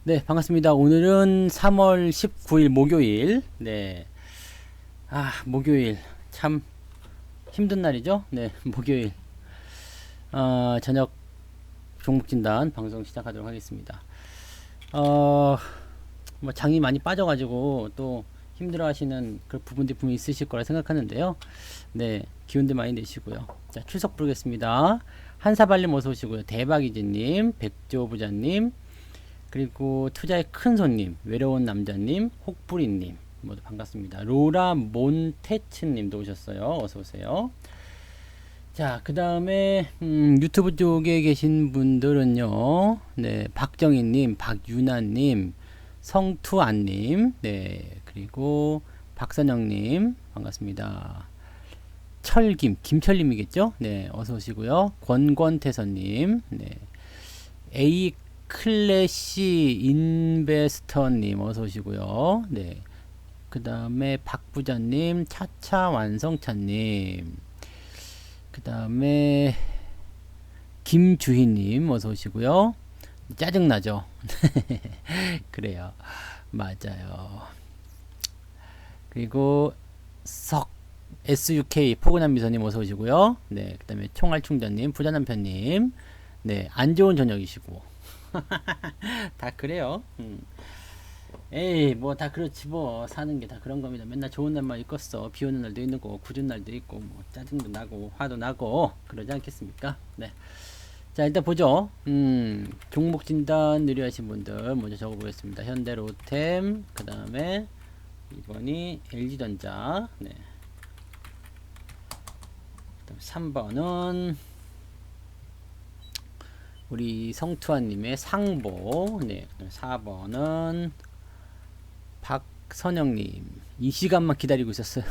네, 반갑습니다. 오늘은 3월 19일 목요일. 네. 목요일. 참 힘든 날이죠? 네, 목요일. 저녁 종목진단 방송 시작하도록 하겠습니다. 어, 장이 많이 빠져가지고 또 힘들어 하시는 그런 부분들이 분명히 있으실 거라 생각하는데요. 네, 기운들 많이 내시고요. 자, 출석 부르겠습니다. 한사발님 어서 오시고요. 대박이지님, 백조부자님, 그리고 투자의 큰 손님, 외로운 남자님, 혹부리님 모두 반갑습니다. 로라 몬테츠님도 오셨어요. 어서 오세요. 자, 그 다음에 유튜브 쪽에 계신 분들은요. 네, 박정희님, 박유나님, 성투안님, 네, 그리고 박선영님 반갑습니다. 철김, 김철님이겠죠? 네, 어서 오시고요. 권권태선님, 네, A 클래시 인베스터님 어서 오시고요. 네. 그 다음에 박부자님, 차차 완성차님, 그 다음에 김주희님 어서 오시고요. 짜증나죠? 그래요. 맞아요. 그리고 석 SUK 포근한 미소님 어서 오시고요. 네. 그 다음에 총알충전님, 부자남편님, 네. 안 좋은 저녁이시고. 다 그래요. 에이, 뭐 다 그렇지 뭐. 사는 게 다 그런 겁니다. 맨날 좋은 날만 있겠어. 비 오는 날도 있는 거고, 굳은 날도 있고, 뭐 짜증도 나고, 화도 나고, 그러지 않겠습니까? 네. 자, 일단 보죠. 종목 진단 느려하신 분들 먼저 적어보겠습니다. 현대로템, 그 다음에 2번이 LG전자, 네. 그 다음 3번은 우리 성투아님의 상보, 네. 4번은 박선영님, 이 시간만 기다리고 있었어요.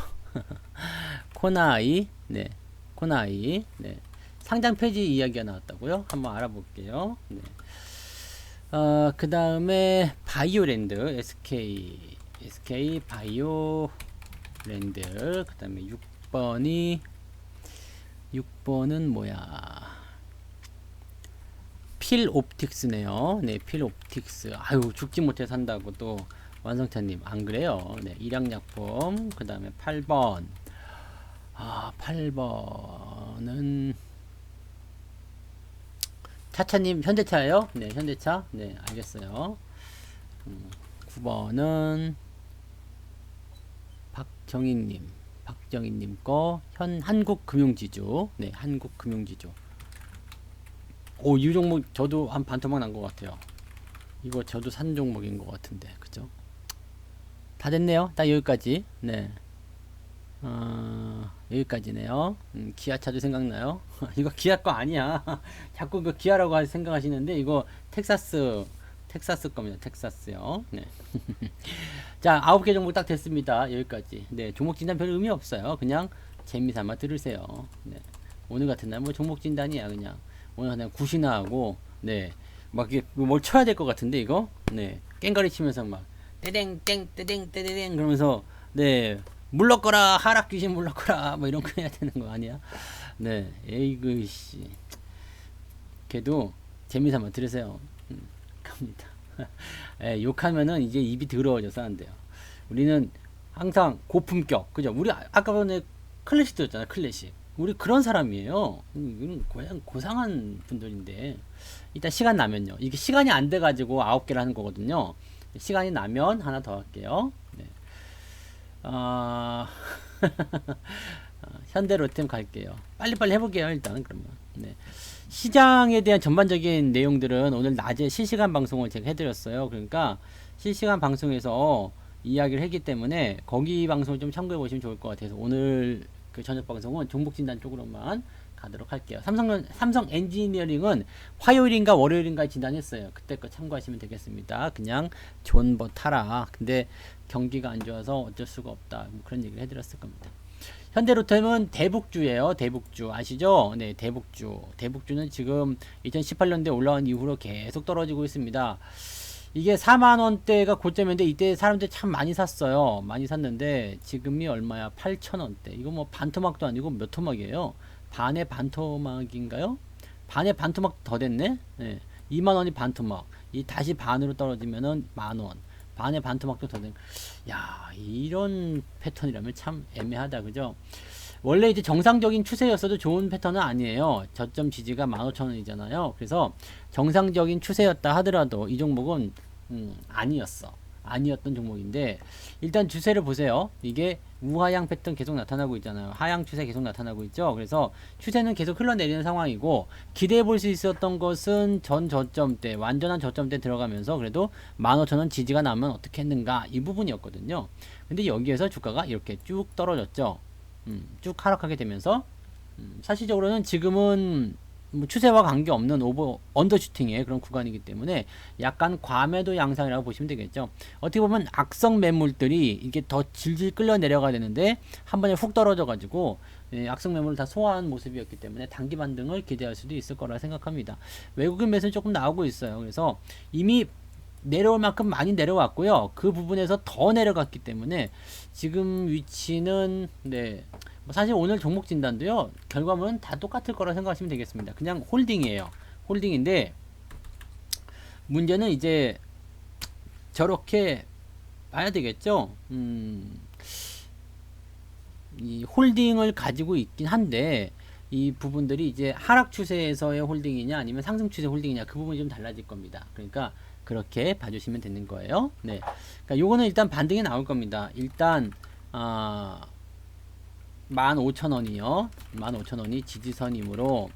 코나이, 네. 코나이, 네. 상장 폐지 이야기가 나왔다고요? 한번 알아볼게요. 네. 그 다음에 바이오랜드, SK 바이오랜드, 그 다음에 6번은 뭐야? 필옵틱스네요. 네, 필옵틱스. 아유, 죽지 못해 산다고 또 완성차님 안 그래요? 네, 일양약품. 그 다음에 8번. 8번은 차차님 현대차예요? 네, 현대차. 네, 알겠어요. 9번은 박정희님 거 한국금융지주. 네, 한국금융지주. 오, 이 종목 저도 한 반토막 난 것 같아요. 이거 저도 산 종목인 것 같은데, 그죠? 다 됐네요. 딱 여기까지. 네. 여기까지네요. 기아차도 생각나요? 이거 기아 거 아니야. 자꾸 그 기아라고 생각하시는데, 이거 텍사스 겁니다. 텍사스요. 네. 자, 9개 종목 딱 됐습니다. 여기까지. 네, 종목 진단 별 의미 없어요. 그냥 재미삼아 들으세요. 네. 오늘 같은 날 뭐 종목 진단이야, 그냥. 오늘 그냥 굿이나 하고, 네. 막 이게 뭘 쳐야 될 것 같은데, 이거? 네. 깽가리 치면서 막, 떼댕, 땡, 떼댕, 떼댕, 그러면서, 네. 물러거라, 하락 귀신 물러거라, 뭐 이런 거 해야 되는 거 아니야? 네. 에이그, 씨. 걔도 재미삼아 들으세요. 갑니다. 예, 욕하면은 이제 입이 더러워져서 안 돼요. 우리는 항상 고품격, 그죠? 우리 아까 전에 클래식 들었잖아요, 클래식. 우리 그런 사람이에요. 이건 그냥 고상한 분들인데. 일단 시간 나면요. 이게 시간이 안 돼가지고 9개를 하는 거거든요. 시간이 나면 하나 더 할게요. 네. 어... 현대로템 갈게요. 빨리빨리 해볼게요, 일단, 그러면. 네. 시장에 대한 전반적인 내용들은 오늘 낮에 실시간 방송을 제가 해드렸어요. 그러니까 실시간 방송에서 이야기를 했기 때문에 거기 방송을 좀 참고해 보시면 좋을 것 같아서 오늘 그 저녁 방송은 종목 진단 쪽으로만 가도록 할게요. 삼성 엔지니어링은 화요일인가 월요일인가 진단했어요. 그때 거 참고하시면 되겠습니다. 그냥 존버 타라. 근데 경기가 안 좋아서 어쩔 수가 없다. 뭐 그런 얘기를 해드렸을 겁니다. 현대로템은 대북주예요. 대북주 아시죠? 네, 대북주. 대북주는 지금 2018년도에 올라온 이후로 계속 떨어지고 있습니다. 이게 4만원대가 고점인데 이때 사람들이 참 많이 샀어요. 많이 샀는데 지금이 얼마야? 8천원대. 이거 뭐 반토막도 아니고 몇 토막이에요? 반의 반토막인가요? 반의 반토막 더 됐네? 네. 2만원이 반토막. 이 다시 반으로 떨어지면은 10,000원. 반에 반토막도 더 되는. 야, 이런 패턴이라면 참 애매하다. 그죠? 원래 이제 정상적인 추세였어도 좋은 패턴은 아니에요. 저점 지지가 15,000원이잖아요. 그래서 정상적인 추세였다 하더라도 이 종목은 아니었던 종목인데, 일단 추세를 보세요. 이게 우하향 패턴 계속 나타나고 있잖아요. 하향 추세 계속 나타나고 있죠. 그래서 추세는 계속 흘러내리는 상황이고, 기대해 볼 수 있었던 것은 전 저점대, 완전한 저점대 들어가면서 그래도 15,000원 지지가 나면 어떻게 했는가, 이 부분이었거든요. 근데 여기에서 주가가 이렇게 쭉 떨어졌죠. 쭉 하락하게 되면서 사실적으로는 지금은 뭐 추세와 관계없는 언더슈팅의 그런 구간이기 때문에 약간 과매도 양상이라고 보시면 되겠죠. 어떻게 보면 악성 매물들이 이게 더 질질 끌려 내려가야 되는데 한 번에 훅 떨어져 가지고 악성 매물을 다 소화한 모습이었기 때문에 단기 반등을 기대할 수도 있을 거라 생각합니다. 외국인 매수는 조금 나오고 있어요. 그래서 이미 내려올 만큼 많이 내려왔고요. 그 부분에서 더 내려갔기 때문에 지금 위치는 뭐 사실 오늘 종목 진단도요, 결과물은 다 똑같을 거라 생각하시면 되겠습니다. 그냥 홀딩이에요. 홀딩인데 문제는 이제 저렇게 봐야 되겠죠. 이 홀딩을 가지고 있긴 한데 이 부분들이 이제 하락 추세에서의 홀딩이냐 아니면 상승 추세 홀딩이냐, 그 부분이 좀 달라질 겁니다. 그러니까 그렇게 봐주시면 되는 거예요. 네. 그러니까 요거는 일단 반등이 나올 겁니다. 일단 15,000원이요. 15,000원이 지지선이므로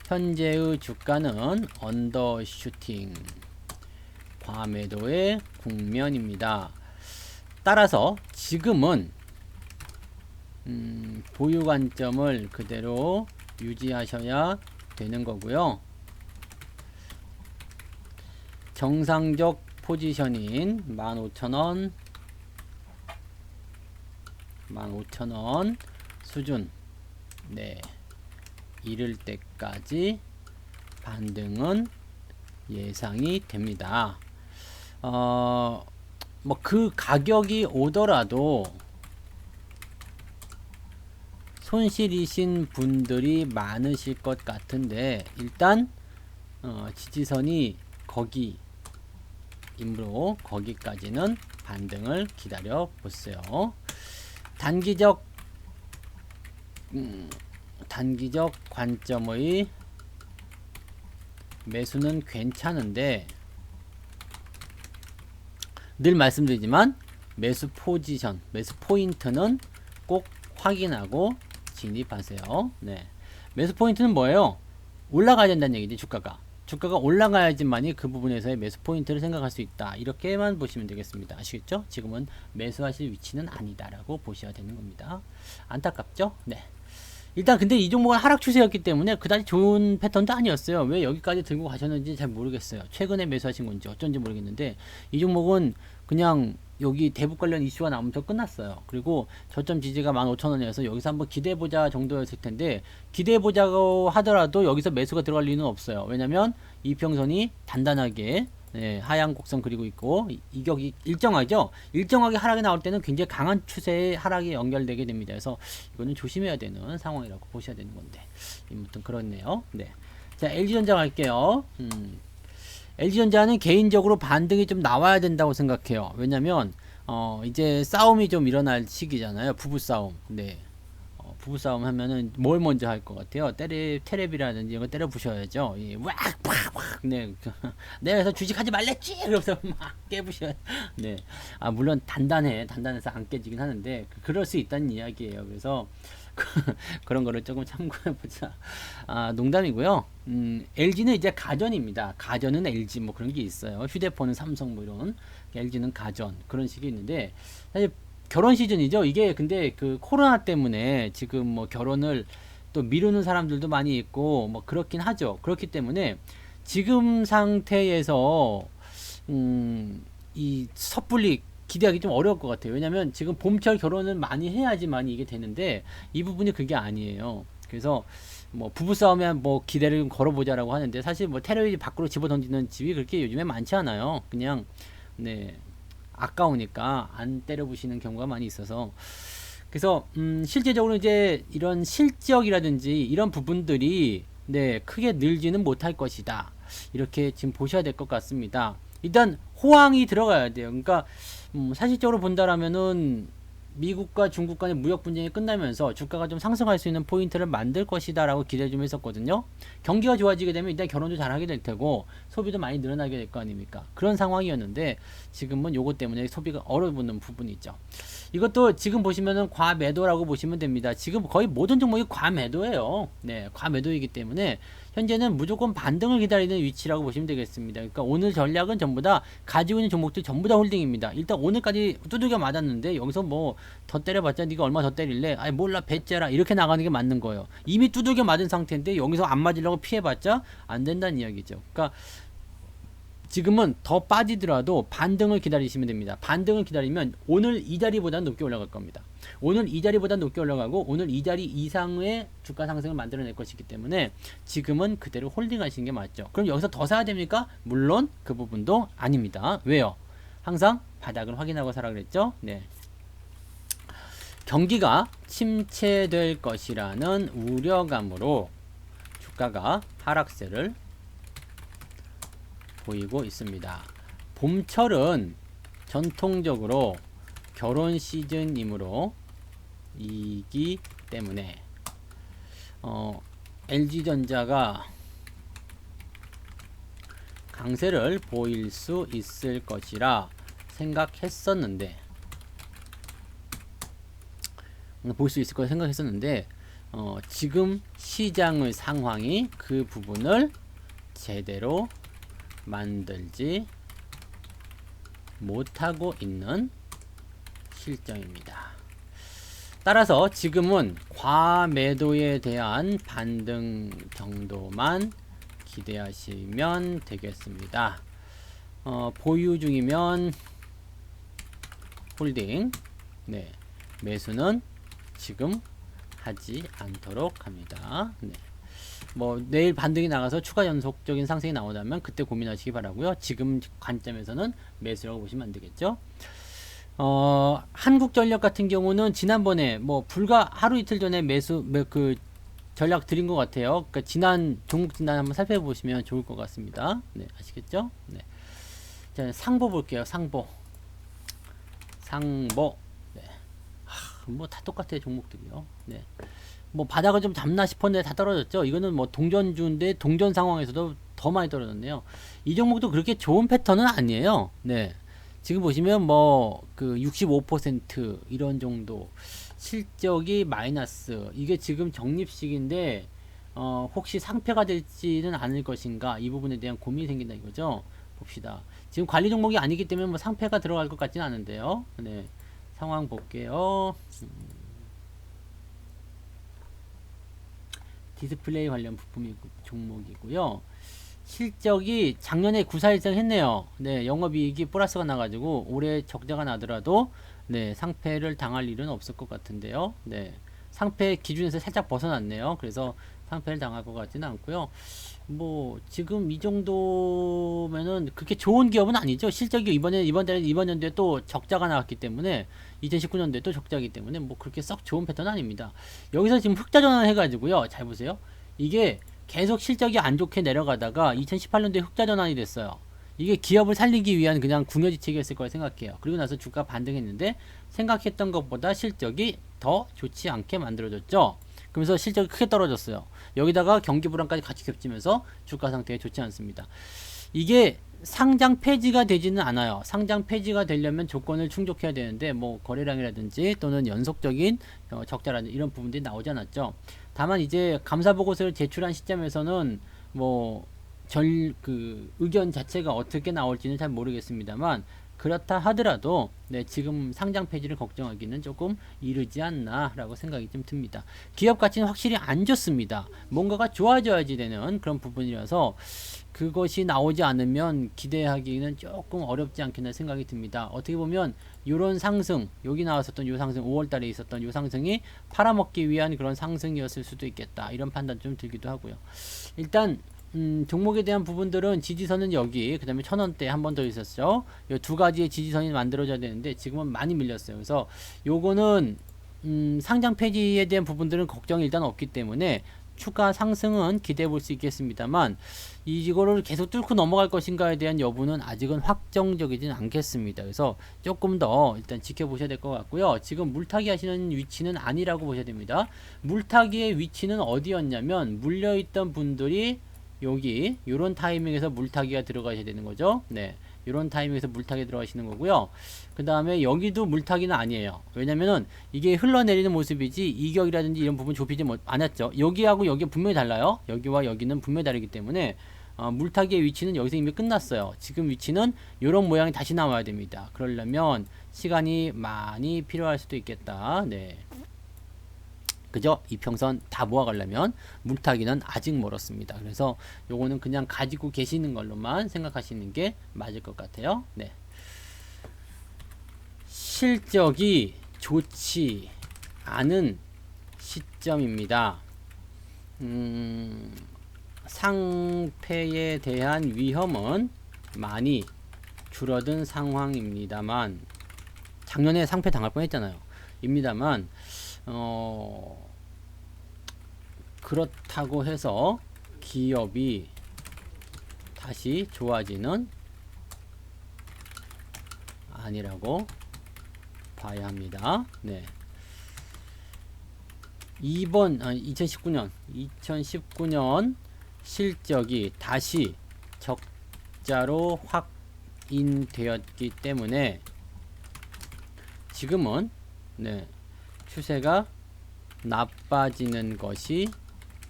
현재의 주가는 언더슈팅 과매도의 국면입니다. 따라서 지금은 보유 관점을 그대로 유지하셔야 되는 거고요. 정상적 포지션인 15,000원 수준, 이를 때까지 반등은 예상이 됩니다. 뭐 그 가격이 오더라도 손실이신 분들이 많으실 것 같은데, 일단 지지선이 거기이므로 거기까지는 반등을 기다려 보세요. 단기적 관점의 매수는 괜찮은데, 늘 말씀드리지만 매수 포지션, 매수 포인트는 꼭 확인하고 진입하세요. 매수 포인트는 뭐예요? 올라가야 된다는 얘기지. 주가가 올라가야지만이 그 부분에서의 매수 포인트를 생각할 수 있다. 이렇게만 보시면 되겠습니다. 아시겠죠? 지금은 매수하실 위치는 아니다라고 보셔야 되는 겁니다. 안타깝죠? 일단 근데 이 종목은 하락 추세였기 때문에 그다지 좋은 패턴도 아니었어요. 왜 여기까지 들고 가셨는지 잘 모르겠어요. 최근에 매수하신 건지 어쩐지 모르겠는데, 이 종목은 그냥 여기 대북 관련 이슈가 나오면서 끝났어요. 그리고 저점 지지가 15,000원이어서 여기서 한번 기대해보자 정도였을 텐데, 기대해보자고 하더라도 여기서 매수가 들어갈 리는 없어요. 왜냐면 이평선이 단단하게 하향 곡선 그리고 있고, 이격이 일정하죠. 일정하게 하락이 나올 때는 굉장히 강한 추세의 하락이 연결되게 됩니다. 그래서 이거는 조심해야 되는 상황이라고 보셔야 되는 건데, 아무튼 그렇네요. 자, LG전자 갈게요. LG전자는 개인적으로 반등이 좀 나와야 된다고 생각해요. 왜냐면 이제 싸움이 좀 일어날 시기잖아요. 부부싸움. 부부싸움 하면은 뭘 먼저 할 것 같아요? 테레비라든지 이런 거 때려 부셔야죠. 내가 그래서 주식하지 말랬지! 그러면서 막 깨부셔요. 물론 단단해서 안 깨지긴 하는데, 그럴 수 있다는 이야기예요. 그래서 그런 거를 조금 참고해보자. 농담이고요. LG는 이제 가전입니다. 가전은 LG 뭐 그런 게 있어요. 휴대폰은 삼성 뭐 이런. LG는 가전 그런 식이 있는데, 사실 결혼 시즌이죠. 이게 근데 그 코로나 때문에 지금 뭐 결혼을 또 미루는 사람들도 많이 있고 뭐 그렇긴 하죠. 그렇기 때문에 지금 상태에서 이 섣불리 기대하기 좀 어려울 것 같아요. 왜냐면 지금 봄철 결혼을 많이 해야지만 이게 되는데, 이 부분이 그게 아니에요. 그래서 뭐 부부싸움에 뭐 기대를 좀 걸어보자라고 하는데, 사실 뭐 테레비전 밖으로 집어 던지는 집이 그렇게 요즘에 많지 않아요. 그냥 아까우니까 안 때려부시는 경우가 많이 있어서, 그래서 실제적으로 이제 이런 실적이라든지 이런 부분들이 크게 늘지는 못할 것이다. 이렇게 지금 보셔야 될 것 같습니다. 일단 호황이 들어가야 돼요. 그러니까 사실적으로 본다라면은 미국과 중국 간의 무역 분쟁이 끝나면서 주가가 좀 상승할 수 있는 포인트를 만들 것이다라고 기대 좀 했었거든요. 경기가 좋아지게 되면 일단 결혼도 잘하게 될 테고 소비도 많이 늘어나게 될 거 아닙니까? 그런 상황이었는데 지금은 요것 때문에 소비가 얼어붙는 부분이 있죠. 이것도 지금 보시면은 과매도라고 보시면 됩니다. 지금 거의 모든 종목이 과매도예요. 네, 과매도이기 때문에 현재는 무조건 반등을 기다리는 위치라고 보시면 되겠습니다. 그러니까 오늘 전략은 전부 다 가지고 있는 종목들 전부 다 홀딩입니다. 일단 오늘까지 두들겨 맞았는데 여기서 뭐 더 때려봤자 네가 얼마 더 때릴래? 아이 몰라 배째라 이렇게 나가는 게 맞는 거예요. 이미 두들겨 맞은 상태인데 여기서 안 맞으려고 피해봤자 안 된다는 이야기죠. 그러니까 지금은 더 빠지더라도 반등을 기다리시면 됩니다. 반등을 기다리면 오늘 이 자리보다 높게 올라갈 겁니다. 오늘 이 자리보다 높게 올라가고 오늘 이 자리 이상의 주가 상승을 만들어낼 것이기 때문에 지금은 그대로 홀딩 하시는 게 맞죠. 그럼 여기서 더 사야 됩니까? 물론 그 부분도 아닙니다. 왜요? 항상 바닥을 확인하고 사라 그랬죠? 네. 경기가 침체될 것이라는 우려감으로 주가가 하락세를 보이고 있습니다. 봄철은 전통적으로 결혼 시즌이므로 이기 때문에 LG전자가 강세를 보일 수 있을 것이라 생각했었는데 볼 수 있을 거라 생각했었는데 지금 시장의 상황이 그 부분을 제대로 만들지 못하고 있는 실정입니다. 따라서 지금은 과매도에 대한 반등 정도만 기대하시면 되겠습니다. 보유 중이면 홀딩, 네, 매수는 지금 하지 않도록 합니다. 네. 뭐 내일 반등이 나가서 추가 연속적인 상승이 나오다면 그때 고민하시기 바라고요. 지금 관점에서는 매수라고 보시면 안 되겠죠. 한국전력 같은 경우는 지난번에 뭐 불과 하루 이틀 전에 그 전략 드린 것 같아요. 그러니까 지난 종목 진단 한번 살펴보시면 좋을 것 같습니다. 네, 아시겠죠? 네. 자, 상보 볼게요. 상보. 네. 뭐 다 똑같아요, 종목들이요. 네. 뭐 바닥을 좀 잡나 싶었는데 다 떨어졌죠. 이거는 뭐 동전주인데 동전 상황에서도 더 많이 떨어졌네요. 이 종목도 그렇게 좋은 패턴은 아니에요. 네. 지금 보시면 뭐 그 65% 이런 정도 실적이 마이너스, 이게 지금 적립식인데 혹시 상패가 될지는 않을 것인가, 이 부분에 대한 고민이 생긴다 이거죠. 봅시다. 지금 관리 종목이 아니기 때문에 뭐 상패가 들어갈 것 같지는 않은데요. 네. 상황 볼게요. 디스플레이 관련 부품 종목이고요. 실적이 작년에 941등 했네요. 네, 영업이익이 플러스가 나가지고 올해 적자가 나더라도 네, 상패를 당할 일은 없을 것 같은데요. 네, 상패 기준에서 살짝 벗어났네요. 그래서 상패를 당할 것 같지는 않고요. 뭐 지금 이 정도면은 그렇게 좋은 기업은 아니죠. 실적이 이번 연도에 또 적자가 나왔기 때문에 2019년도에 또 적자이기 때문에 뭐 그렇게 썩 좋은 패턴은 아닙니다. 여기서 지금 흑자 전환을 해가지고요. 잘 보세요. 이게 계속 실적이 안 좋게 내려가다가 2018년도에 흑자 전환이 됐어요. 이게 기업을 살리기 위한 그냥 궁여지책이었을 거라 생각해요. 그리고 나서 주가 반등했는데 생각했던 것보다 실적이 더 좋지 않게 만들어졌죠. 그러면서 실적이 크게 떨어졌어요. 여기다가 경기 불안까지 같이 겹치면서 주가 상태가 좋지 않습니다. 이게 상장 폐지가 되지는 않아요. 상장 폐지가 되려면 조건을 충족해야 되는데 뭐 거래량이라든지 또는 연속적인 적자라든지 이런 부분들이 나오지 않았죠. 다만 이제 감사 보고서를 제출한 시점에서는 뭐 의견 자체가 어떻게 나올지는 잘 모르겠습니다만, 그렇다 하더라도 네, 지금 상장 폐지를 걱정하기는 조금 이르지 않나 라고 생각이 좀 듭니다. 기업 가치는 확실히 안 좋습니다. 뭔가가 좋아져야지 되는 그런 부분이라서 그것이 나오지 않으면 기대하기는 조금 어렵지 않겠나 생각이 듭니다. 어떻게 보면 이런 상승, 여기 나왔었던 요 상승, 5월달에 있었던 요 상승이 팔아먹기 위한 그런 상승이었을 수도 있겠다, 이런 판단 좀 들기도 하고요. 일단 종목에 대한 부분들은 지지선은 여기, 그 다음에 1000원대 한 번 더 있었죠. 이 두 가지의 지지선이 만들어져야 되는데 지금은 많이 밀렸어요. 그래서 요거는 상장 폐지에 대한 부분들은 걱정이 일단 없기 때문에 추가 상승은 기대해 볼 수 있겠습니다만 이거를 계속 뚫고 넘어갈 것인가에 대한 여부는 아직은 확정적이진 않겠습니다. 그래서 조금 더 일단 지켜보셔야 될 것 같고요. 지금 물타기 하시는 위치는 아니라고 보셔야 됩니다. 물타기의 위치는 어디였냐면 물려있던 분들이 여기 요런 타이밍에서 물타기가 들어가셔야 되는 거죠. 네, 요런 타이밍에서 물타기 들어가시는 거고요. 그 다음에 여기도 물타기는 아니에요. 왜냐면은 이게 흘러내리는 모습이지 이격이라든지 이런 부분 좁히지 않았죠. 여기하고 여기 분명히 달라요. 여기와 여기는 분명히 다르기 때문에 물타기의 위치는 여기서 이미 끝났어요. 지금 위치는 이런 모양이 다시 나와야 됩니다. 그러려면 시간이 많이 필요할 수도 있겠다. 네, 그죠? 이평선 다 모아가려면 물타기는 아직 멀었습니다. 그래서 요거는 그냥 가지고 계시는 걸로만 생각하시는 게 맞을 것 같아요. 네. 실적이 좋지 않은 시점입니다. 상패에 대한 위험은 많이 줄어든 상황입니다만, 작년에 상패 당할 뻔했잖아요. 입니다만 그렇다고 해서 기업이 다시 좋아지는 아니라고 봐야 합니다. 네. 2019년 실적이 다시 적자로 확인되었기 때문에 지금은 네, 추세가 나빠지는 것이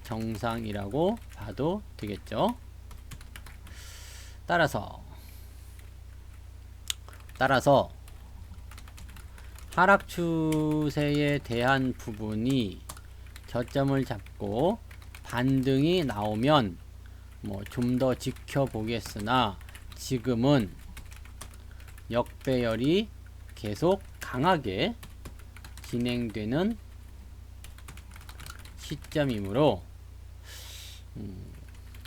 정상이라고 봐도 되겠죠. 따라서 하락 추세에 대한 부분이 저점을 잡고 반등이 나오면 뭐 좀 더 지켜보겠으나 지금은 역배열이 계속 강하게 진행되는 시점이므로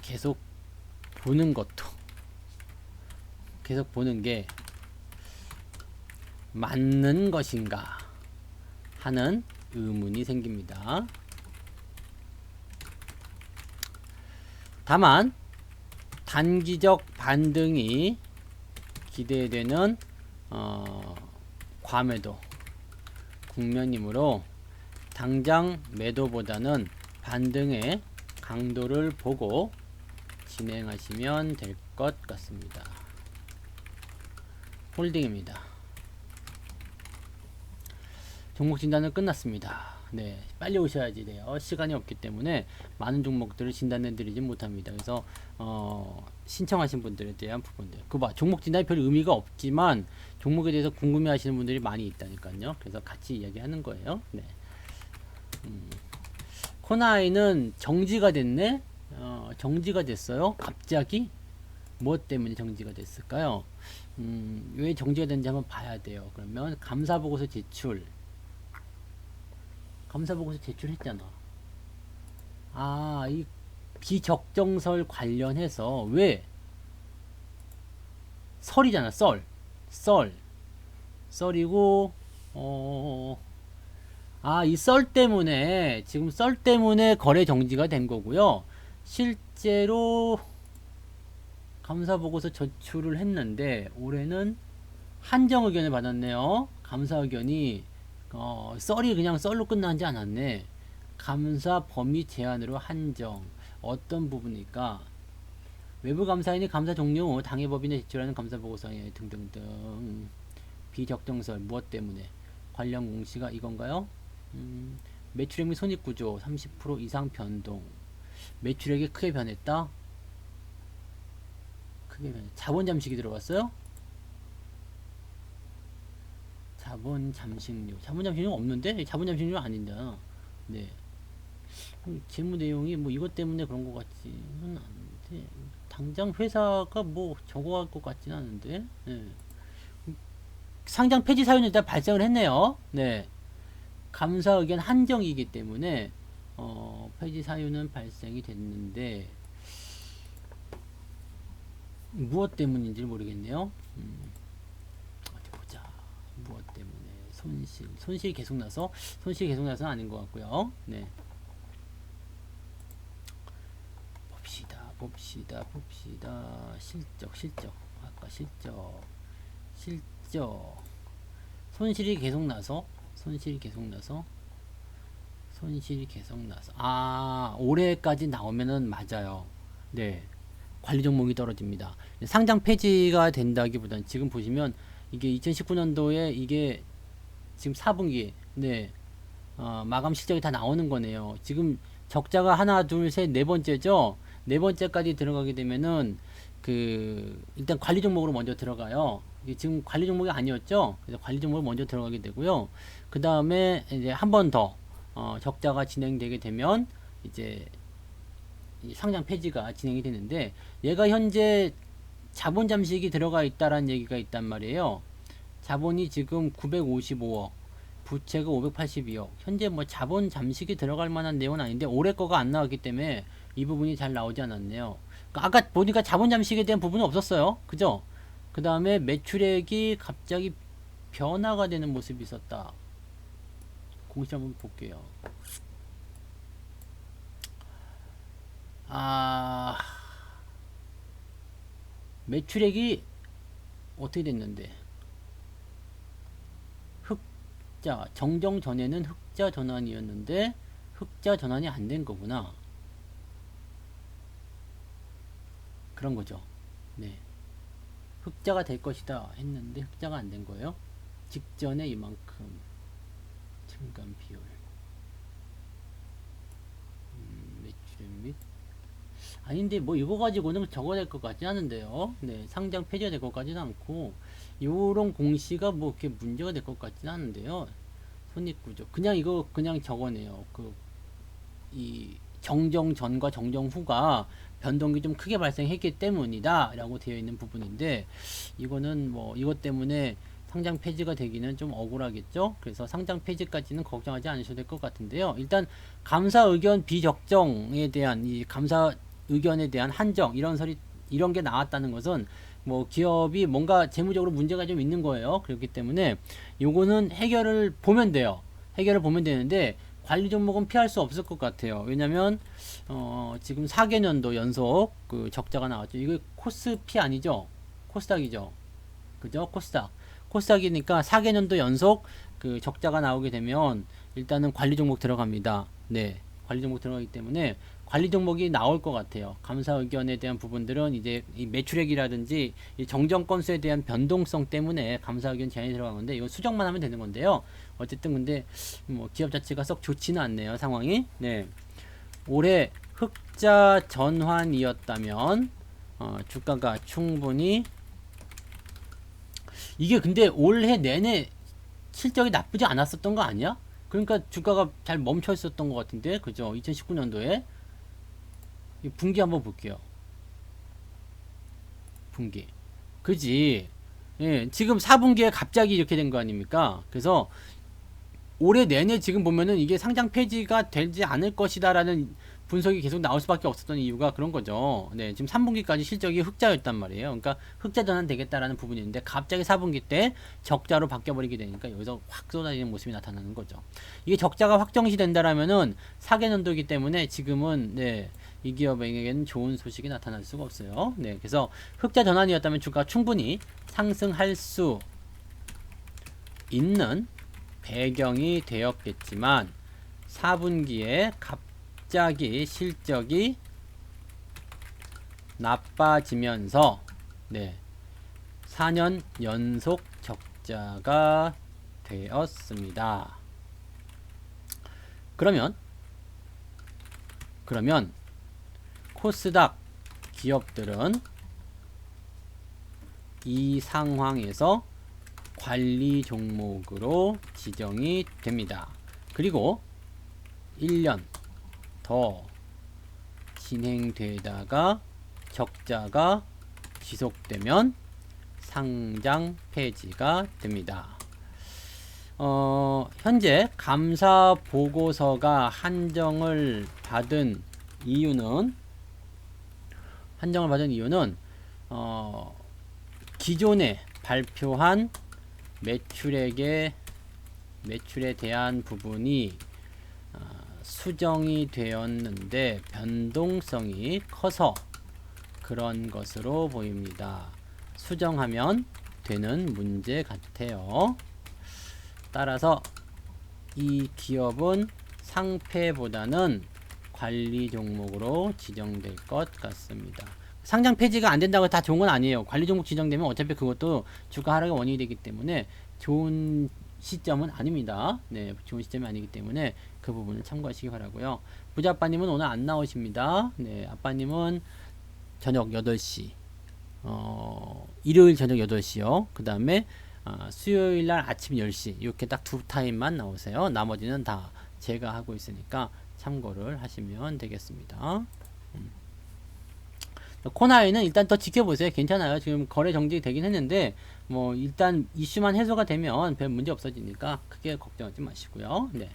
계속 보는 것도 계속 보는 게 맞는 것인가 하는 의문이 생깁니다. 다만 단기적 반등이 기대되는 과매도 국면이므로 당장 매도보다는 반등의 강도를 보고 진행하시면 될 것 같습니다. 홀딩입니다. 종목 진단은 끝났습니다. 네, 빨리 오셔야지 돼요. 시간이 없기 때문에 많은 종목들을 진단해 드리지 못합니다. 그래서 신청하신 분들에 대한 부분들, 종목 진단이 별 의미가 없지만 종목에 대해서 궁금해 하시는 분들이 많이 있다니까요. 그래서 같이 이야기하는 거예요. 네. 코나이는 정지가 됐네. 정지가 됐어요. 갑자기 무엇 때문에 정지가 됐을까요? 왜 정지가 됐는지 한번 봐야 돼요. 그러면 감사보고서 제출했잖아. 이 비적정설 관련해서 왜 썰이잖아. 썰이고 이 썰 때문에 지금 썰 때문에 거래 정지가 된 거고요. 실제로 감사보고서 제출을 했는데 올해는 한정 의견을 받았네요. 감사 의견이 썰이 그냥 썰로 끝나지 않았네. 감사 범위 제한으로 한정. 어떤 부분일까? 외부 감사인이 감사 종료 후 당해 법인에 제출하는 감사 보고서에 등등등. 비적정설 무엇 때문에? 관련 공시가 이건가요? 매출액 및 손익구조 30% 이상 변동. 매출액이 크게 변했다? 자본 잠식이 들어갔어요? 자본 잠식률 없는데? 자본 잠식률 아닌다. 네. 재무 내용이 뭐 이것 때문에 그런 것 같지는 않은데, 당장 회사가 뭐 저거 할 것 같지는 않은데, 네. 상장 폐지 사유는 일단 발생을 했네요. 네. 감사 의견 한정이기 때문에, 폐지 사유는 발생이 됐는데, 무엇 때문인지 모르겠네요. 어디 보자. 무엇 때문에? 손실이 계속 나서는 아닌 것 같고요. 네. 봅시다. 실적. 아까 실적. 손실이 계속 나서. 올해까지 나오면은 맞아요. 네. 관리 종목이 떨어집니다. 상장 폐지가 된다기보다는 지금 보시면 이게 2019년도에 이게 지금 4분기 네. 마감 실적이 다 나오는 거네요. 지금 적자가 하나, 둘, 셋, 네 번째죠. 네 번째까지 들어가게 되면은 일단 관리 종목으로 먼저 들어가요. 이게 지금 관리 종목이 아니었죠. 그래서 관리 종목으로 먼저 들어가게 되고요. 그 다음에 이제 한 번 더 적자가 진행되게 되면 이제 상장 폐지가 진행이 되는데 얘가 현재 자본 잠식이 들어가 있다라는 얘기가 있단 말이에요. 자본이 지금 955억, 부채가 582억. 현재 뭐 자본 잠식이 들어갈 만한 내용은 아닌데 올해 거가 안 나왔기 때문에 이 부분이 잘 나오지 않았네요. 그러니까 아까 보니까 자본 잠식에 대한 부분은 없었어요. 그죠? 그 다음에 매출액이 갑자기 변화가 되는 모습이 있었다. 공시 한번 볼게요. 매출액이 어떻게 됐는데 흑자 정정 전에는 흑자 전환이었는데 흑자 전환이 안 된 거구나. 그런 거죠. 네. 흑자가 될 것이다 했는데 흑자가 안 된 거예요. 직전에 이만큼 증감 비율 매출액 및 아닌데 뭐 이거 가지고는 저거 될 것 같지 않은데요. 네, 상장 폐지가 될 것 같지는 않고 요런 공시가 뭐 이렇게 문제가 될 것 같지는 않은데요. 손익구조 그냥 이거 그냥 저거네요. 이 정정 전과 정정 후가 변동이 좀 크게 발생했기 때문이다 라고 되어 있는 부분인데 이거는 뭐 이것 때문에 상장 폐지가 되기는 좀 억울하겠죠. 그래서 상장 폐지까지는 걱정하지 않으셔도 될 것 같은데요. 일단 감사 의견 비적정에 대한 이 감사 의견에 대한 한정 이런 게 나왔다는 것은 뭐 기업이 뭔가 재무적으로 문제가 좀 있는 거예요. 그렇기 때문에 요거는 해결을 보면 돼요. 해결을 보면 되는데 관리 종목은 피할 수 없을 것 같아요. 왜냐면 지금 4개년도 연속 적자가 나왔죠. 이거 코스피 아니죠? 코스닥이죠. 그죠? 코스닥이니까 4개년도 연속 적자가 나오게 되면 일단은 관리 종목 들어갑니다. 네. 관리 종목 들어가기 때문에 관리 종목이 나올 것 같아요. 감사 의견에 대한 부분들은 이제 이 매출액이라든지 이 정정 건수에 대한 변동성 때문에 감사 의견 제한이 들어가는데 이거 수정만 하면 되는 건데요. 어쨌든 근데 뭐 기업 자체가 썩 좋지는 않네요. 상황이. 네. 올해 흑자 전환이었다면 주가가 충분히 이게 근데 올해 내내 실적이 나쁘지 않았었던 거 아니야? 그러니까 주가가 잘 멈춰 있었던 것 같은데 그죠? 2019년도에 분기 한번 볼게요. 분기 그지? 예, 지금 4분기에 갑자기 이렇게 된 거 아닙니까? 그래서 올해 내내 지금 보면은 이게 상장 폐지가 되지 않을 것이다 라는 분석이 계속 나올 수밖에 없었던 이유가 그런 거죠. 네, 지금 3분기까지 실적이 흑자였단 말이에요. 그러니까 흑자 전환 되겠다라는 부분이 있는데 갑자기 4분기 때 적자로 바뀌어버리게 되니까 여기서 확 쏟아지는 모습이 나타나는 거죠. 이게 적자가 확정시 된다라면은 4개년도이기 때문에 지금은 네, 이 기업에게는 좋은 소식이 나타날 수가 없어요. 네, 그래서 흑자 전환이었다면 주가가 충분히 상승할 수 있는 배경이 되었겠지만 4분기에 갑자기 실적이 나빠지면서 네, 4년 연속 적자가 되었습니다. 그러면 코스닥 기업들은 이 상황에서 관리 종목으로 지정이 됩니다. 그리고 1년 더 진행되다가 적자가 지속되면 상장 폐지가 됩니다. 현재 감사 보고서가 한정을 받은 이유는 기존에 발표한 매출에 대한 부분이 수정이 되었는데 변동성이 커서 그런 것으로 보입니다. 수정하면 되는 문제 같아요. 따라서 이 기업은 상패보다는 관리 종목으로 지정될 것 같습니다. 상장 폐지가 안 된다고 다 좋은 건 아니에요. 관리 종목 지정되면 어차피 그것도 주가 하락의 원인이 되기 때문에 좋은 시점은 아닙니다. 네, 좋은 시점이 아니기 때문에 그 부분을 참고하시기 바라고요. 부자 아빠님은 오늘 안 나오십니다. 네, 아빠님은 저녁 8시, 일요일 저녁 8시요. 그 다음에 수요일 날 아침 10시 이렇게 딱 두 타임만 나오세요. 나머지는 다 제가 하고 있으니까 참고를 하시면 되겠습니다. 코나이는 일단 더 지켜보세요. 괜찮아요. 지금 거래 정지되긴 했는데 뭐 일단 이슈만 해소가 되면 별 문제 없어지니까 크게 걱정하지 마시고요. 네.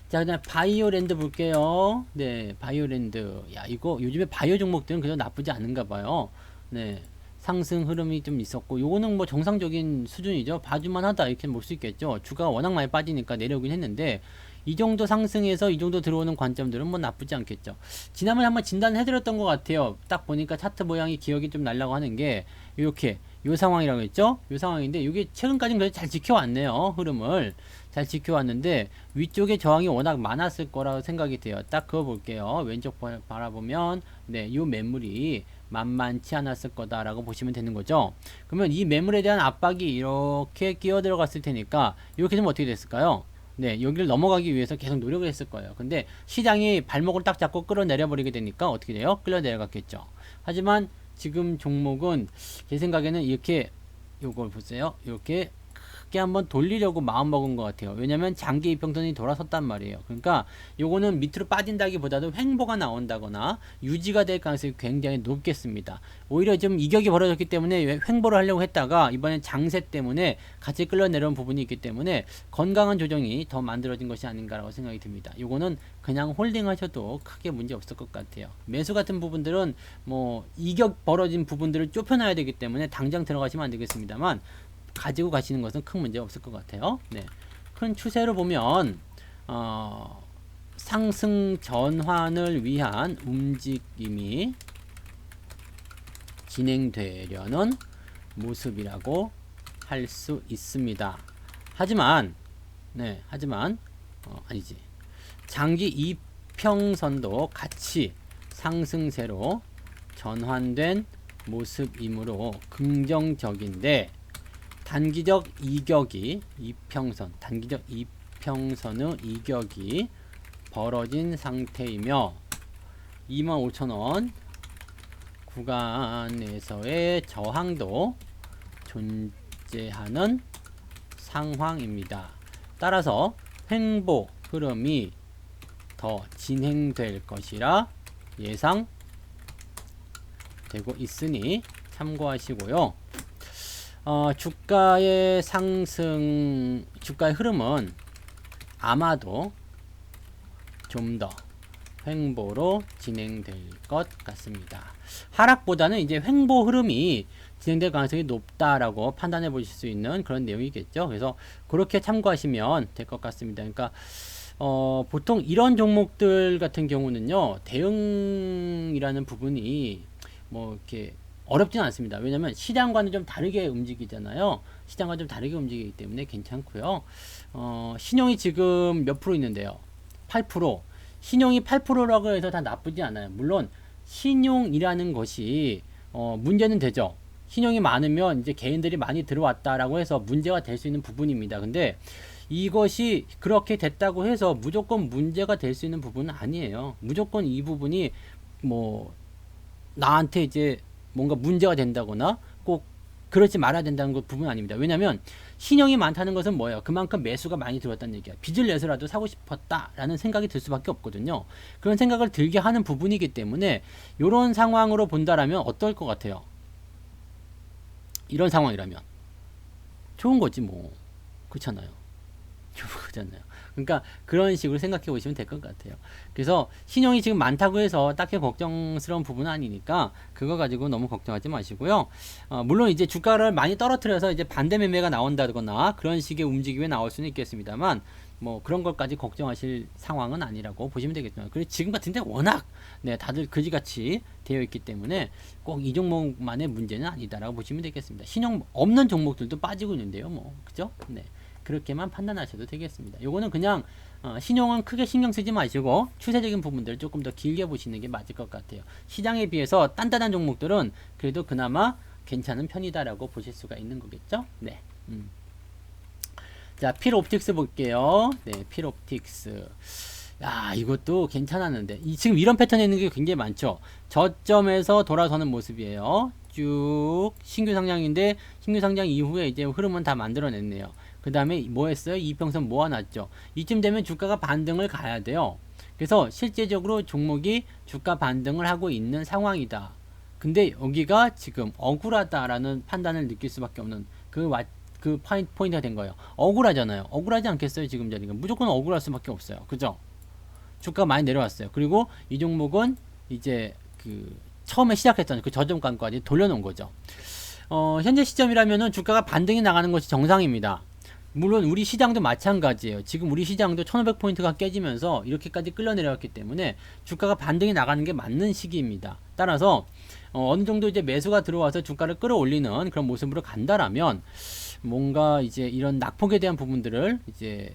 자, 그다음 바이오랜드 볼게요. 네, 바이오랜드. 야, 이거 요즘에 바이오 종목들은 그래도 나쁘지 않은가 봐요. 네. 상승 흐름이 좀 있었고 요거는 뭐 정상적인 수준이죠. 봐주만 하다 이렇게 볼 수 있겠죠. 주가가 워낙 많이 빠지니까 내려오긴 했는데 이 정도 상승해서 이 정도 들어오는 관점들은 뭐 나쁘지 않겠죠. 지난번에 한번 진단을 해드렸던 것 같아요. 딱 보니까 차트 모양이 기억이 좀 날라고 하는 게 이렇게 요 상황이라고 했죠. 요 상황인데 이게 최근까지는 그래도 잘 지켜왔네요. 흐름을 잘 지켜왔는데 위쪽에 저항이 워낙 많았을 거라고 생각이 돼요. 딱 그거 볼게요. 왼쪽 바라보면 네, 요 매물이 만만치 않았을 거다라고 보시면 되는 거죠. 그러면 이 매물에 대한 압박이 이렇게 끼어 들어갔을 테니까 이렇게 되면 어떻게 됐을까요? 네, 여기를 넘어가기 위해서 계속 노력을 했을 거예요. 근데 시장이 발목을 딱 잡고 끌어내려 버리게 되니까 어떻게 돼요? 끌어 내려갔겠죠. 하지만 지금 종목은 제 생각에는 이렇게 요걸 보세요. 이렇게 크게 한번 돌리려고 마음 먹은 것 같아요. 왜냐면 장기 이평선이 돌아섰단 말이에요. 그러니까 요거는 밑으로 빠진다기보다도 횡보가 나온다거나 유지가 될 가능성이 굉장히 높겠습니다. 오히려 좀 이격이 벌어졌기 때문에 횡보를 하려고 했다가 이번엔 장세 때문에 같이 끌려내려온 부분이 있기 때문에 건강한 조정이 더 만들어진 것이 아닌가라고 생각이 듭니다. 요거는 그냥 홀딩 하셔도 크게 문제 없을 것 같아요. 매수 같은 부분들은 뭐 이격 벌어진 부분들을 좁혀놔야 되기 때문에 당장 들어가시면 안 되겠습니다만 가지고 가시는 것은 큰 문제 없을 것 같아요. 네. 큰 추세로 보면 상승 전환을 위한 움직임이 진행되려는 모습이라고 할 수 있습니다. 하지만 아니지. 장기 이평선도 같이 상승세로 전환된 모습이므로 긍정적인데 단기적 이평선의 이격이 벌어진 상태이며 25,000원 구간에서의 저항도 존재하는 상황입니다. 따라서 횡보 흐름이 더 진행될 것이라 예상되고 있으니 참고하시고요. 주가의 주가의 흐름은 아마도 좀 더 횡보로 진행될 것 같습니다. 하락보다는 이제 횡보 흐름이 진행될 가능성이 높다라고 판단해 보실 수 있는 그런 내용이겠죠. 그래서 그렇게 참고하시면 될 것 같습니다. 그러니까 보통 이런 종목들 같은 경우는요, 대응이라는 부분이 뭐 이렇게 어렵지는 않습니다. 왜냐면 시장과는 좀 다르게 움직이잖아요. 시장과 좀 다르게 움직이기 때문에 괜찮고요. 신용이 지금 몇 프로 있는데요? 8%. 신용이 8%라고 해서 다 나쁘지 않아요. 물론 신용이라는 것이 문제는 되죠. 신용이 많으면 이제 개인들이 많이 들어왔다라고 해서 문제가 될 수 있는 부분입니다. 근데 이것이 그렇게 됐다고 해서 무조건 문제가 될 수 있는 부분은 아니에요. 무조건 이 부분이 뭐 나한테 이제 뭔가 문제가 된다거나 꼭 그렇지 말아야 된다는 것 부분은 아닙니다. 왜냐하면 신용이 많다는 것은 뭐예요? 그만큼 매수가 많이 들어왔다는 얘기야. 빚을 내서라도 사고 싶었다라는 생각이 들 수밖에 없거든요. 그런 생각을 들게 하는 부분이기 때문에 이런 상황으로 본다라면 어떨 것 같아요? 이런 상황이라면 좋은 거지 뭐. 그렇잖아요. 그렇잖아요. 그러니까 그런 식으로 생각해 보시면 될 것 같아요. 그래서 신용이 지금 많다고 해서 딱히 걱정스러운 부분은 아니니까 그거 가지고 너무 걱정하지 마시고요. 물론 이제 주가를 많이 떨어뜨려서 이제 반대 매매가 나온다거나 그런 식의 움직임이 나올 수는 있겠습니다만 뭐 그런 것까지 걱정하실 상황은 아니라고 보시면 되겠습니다. 그리고 지금 같은데 워낙 네, 다들 그지같이 되어 있기 때문에 꼭 이 종목만의 문제는 아니다라고 보시면 되겠습니다. 신용 없는 종목들도 빠지고 있는데요. 뭐 그죠? 네. 그렇게만 판단하셔도 되겠습니다. 요거는 그냥 신용은 크게 신경 쓰지 마시고 추세적인 부분들을 조금 더 길게 보시는 게 맞을 것 같아요. 시장에 비해서 단단한 종목들은 그래도 그나마 괜찮은 편이다라고 보실 수가 있는 거겠죠? 네. 자, 필옵틱스 볼게요. 네, 필옵틱스. 야, 이것도 괜찮았는데. 지금 이런 패턴이 있는 게 굉장히 많죠. 저점에서 돌아서는 모습이에요. 쭉 신규 상장인데 신규 상장 이후에 이제 흐름은 다 만들어냈네요. 그 다음에 뭐 했어요? 이평선 모아놨죠. 이쯤 되면 주가가 반등을 가야 돼요. 그래서 실제적으로 종목이 주가 반등을 하고 있는 상황이다. 근데 여기가 지금 억울하다라는 판단을 느낄 수밖에 없는 그 포인트가 된 거예요. 억울하잖아요. 억울하지 않겠어요? 지금 자리가. 무조건 억울할 수밖에 없어요. 그죠? 주가가 많이 내려왔어요. 그리고 이 종목은 이제 그 처음에 시작했던 그 저점권까지 돌려놓은 거죠. 현재 시점이라면은 주가가 반등이 나가는 것이 정상입니다. 물론 우리 시장도 마찬가지예요. 지금 우리 시장도 1500포인트가 깨지면서 이렇게까지 끌려 내려왔기 때문에 주가가 반등이 나가는 게 맞는 시기입니다. 따라서 어느 정도 이제 매수가 들어와서 주가를 끌어올리는 그런 모습으로 간다라면 뭔가 이제 이런 낙폭에 대한 부분들을 이제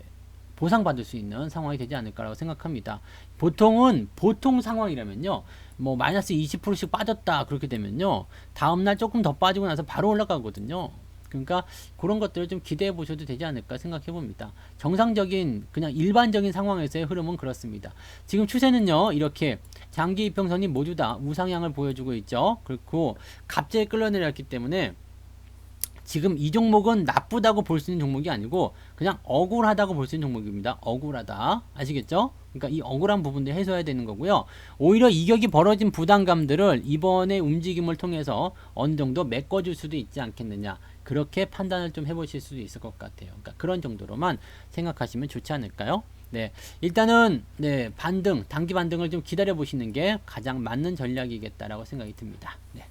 보상받을 수 있는 상황이 되지 않을까라고 생각합니다. 보통 상황이라면요, 뭐 마이너스 20%씩 빠졌다 그렇게 되면요, 다음날 조금 더 빠지고 나서 바로 올라가거든요. 그러니까 그런 것들을 좀 기대해 보셔도 되지 않을까 생각해 봅니다. 정상적인 그냥 일반적인 상황에서의 흐름은 그렇습니다. 지금 추세는요, 이렇게 장기 이평선이 모두 다 우상향을 보여주고 있죠. 그렇고 갑자기 끌어내렸기 때문에 지금 이 종목은 나쁘다고 볼 수 있는 종목이 아니고 그냥 억울하다고 볼 수 있는 종목입니다. 억울하다. 아시겠죠? 그러니까 이 억울한 부분들 해소해야 되는 거고요. 오히려 이격이 벌어진 부담감들을 이번에 움직임을 통해서 어느 정도 메꿔줄 수도 있지 않겠느냐. 그렇게 판단을 좀 해보실 수도 있을 것 같아요. 그러니까 그런 정도로만 생각하시면 좋지 않을까요? 네, 일단은 네, 단기 반등을 좀 기다려 보시는 게 가장 맞는 전략이겠다라고 생각이 듭니다. 네.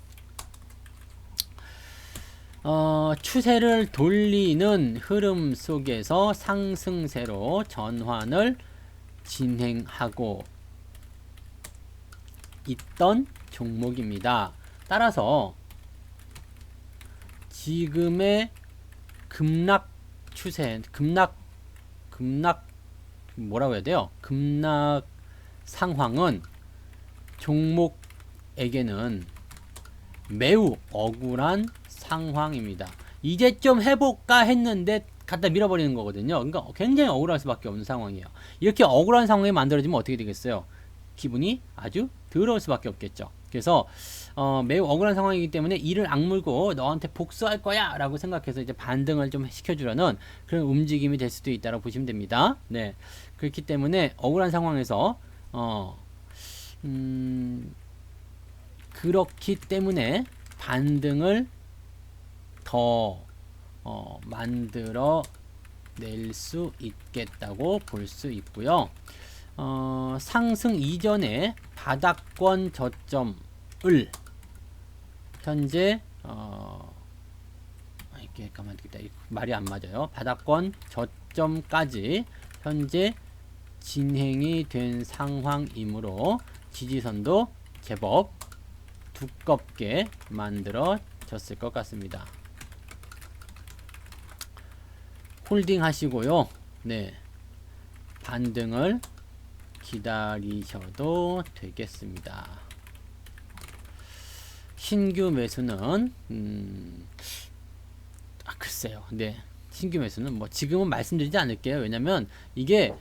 추세를 돌리는 흐름 속에서 상승세로 전환을 진행하고 있던 종목입니다. 따라서 지금의 급락 뭐라고 해야 돼요? 급락 상황은 종목에게는 매우 억울한 상황입니다. 이제 좀 해볼까 했는데 갖다 밀어버리는 거거든요. 그러니까 굉장히 억울할 수밖에 없는 상황이에요. 이렇게 억울한 상황이 만들어지면 어떻게 되겠어요? 기분이 아주 더러울 수밖에 없겠죠. 그래서 매우 억울한 상황이기 때문에 이를 악물고 너한테 복수할 거야 라고 생각해서 이제 반등을 좀 시켜주려는 그런 움직임이 될 수도 있다고 보시면 됩니다. 네, 그렇기 때문에 억울한 상황에서 그렇기 때문에 반등을 더 만들어 낼 수 있겠다고 볼 수 있고요. 상승 이전에 바닥권 저점을 현재 이렇게 가만히 있다. 말이 안 맞아요. 바닥권 저점까지 현재 진행이 된 상황이므로 지지선도 제법 두껍게 만들어졌을 것 같습니다. 홀딩 하시고요. 네, 반등을 기다리셔도 되겠습니다. 신규 매수는 글쎄요. 네, 신규 매수는 뭐 지금은 말씀드리지 않을게요. 왜냐면 이게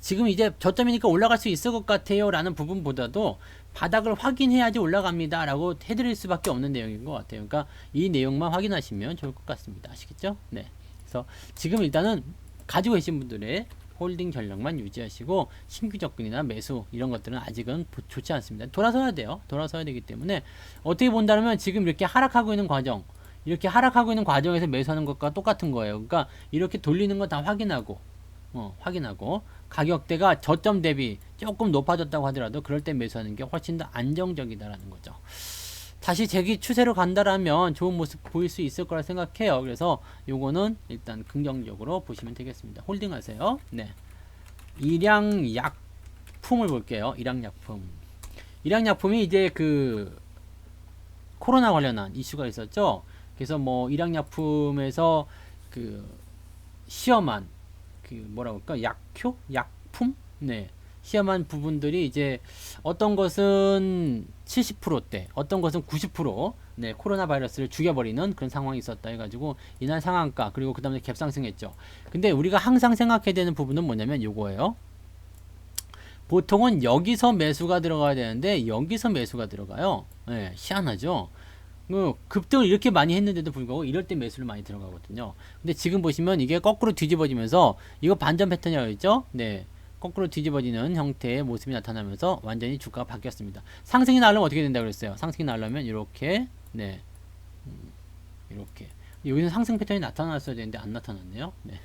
지금 이제 저점이니까 올라갈 수 있을 것 같아요 라는 부분보다도 바닥을 확인해야지 올라갑니다 라고 해드릴 수밖에 없는 내용인 것 같아요. 그러니까 이 내용만 확인하시면 좋을 것 같습니다. 아시겠죠? 네. 그래서 지금 일단은 가지고 계신 분들의 홀딩 전략만 유지하시고 신규 접근이나 매수 이런 것들은 아직은 좋지 않습니다. 돌아서야 돼요. 돌아서야 되기 때문에 어떻게 본다면 지금 이렇게 하락하고 있는 과정, 이렇게 하락하고 있는 과정에서 매수하는 것과 똑같은 거예요. 그러니까 이렇게 돌리는 거 다 확인하고 가격대가 저점 대비 조금 높아졌다고 하더라도 그럴 때 매수하는 게 훨씬 더 안정적이다라는 거죠. 다시 재기 추세로 간다라면 좋은 모습 보일 수 있을 거라 생각해요. 그래서 요거는 일단 긍정적으로 보시면 되겠습니다. 홀딩 하세요. 네. 일양약품을 볼게요. 일양약품. 일양약품이 이제 그 코로나 관련한 이슈가 있었죠. 그래서 뭐 일양약품에서 그 시험한 그 뭐라고 할까? 약효? 약품? 네. 시험한 부분들이 이제 어떤 것은 70%대, 어떤 것은 90% 네, 코로나 바이러스를 죽여버리는 그런 상황이 있었다 해가지고 이날 상한가 그리고 그 다음에 갭상승했죠. 근데 우리가 항상 생각해야 되는 부분은 뭐냐면 요거예요. 보통은 여기서 매수가 들어가야 되는데 여기서 매수가 들어가요. 네, 희한하죠. 급등을 이렇게 많이 했는데도 불구하고 이럴 때 매수를 많이 들어가거든요. 근데 지금 보시면 이게 거꾸로 뒤집어지면서 이거 반전 패턴이라고 했죠. 네. 거꾸로 뒤집어지는 형태의 모습이 나타나면서 완전히 주가가 바뀌었습니다. 상승이 나려면 어떻게 된다고 그랬어요? 상승이 나려면 이렇게 네. 이렇게 여기는 상승 패턴이 나타났어야 되는데 안 나타났네요. 네.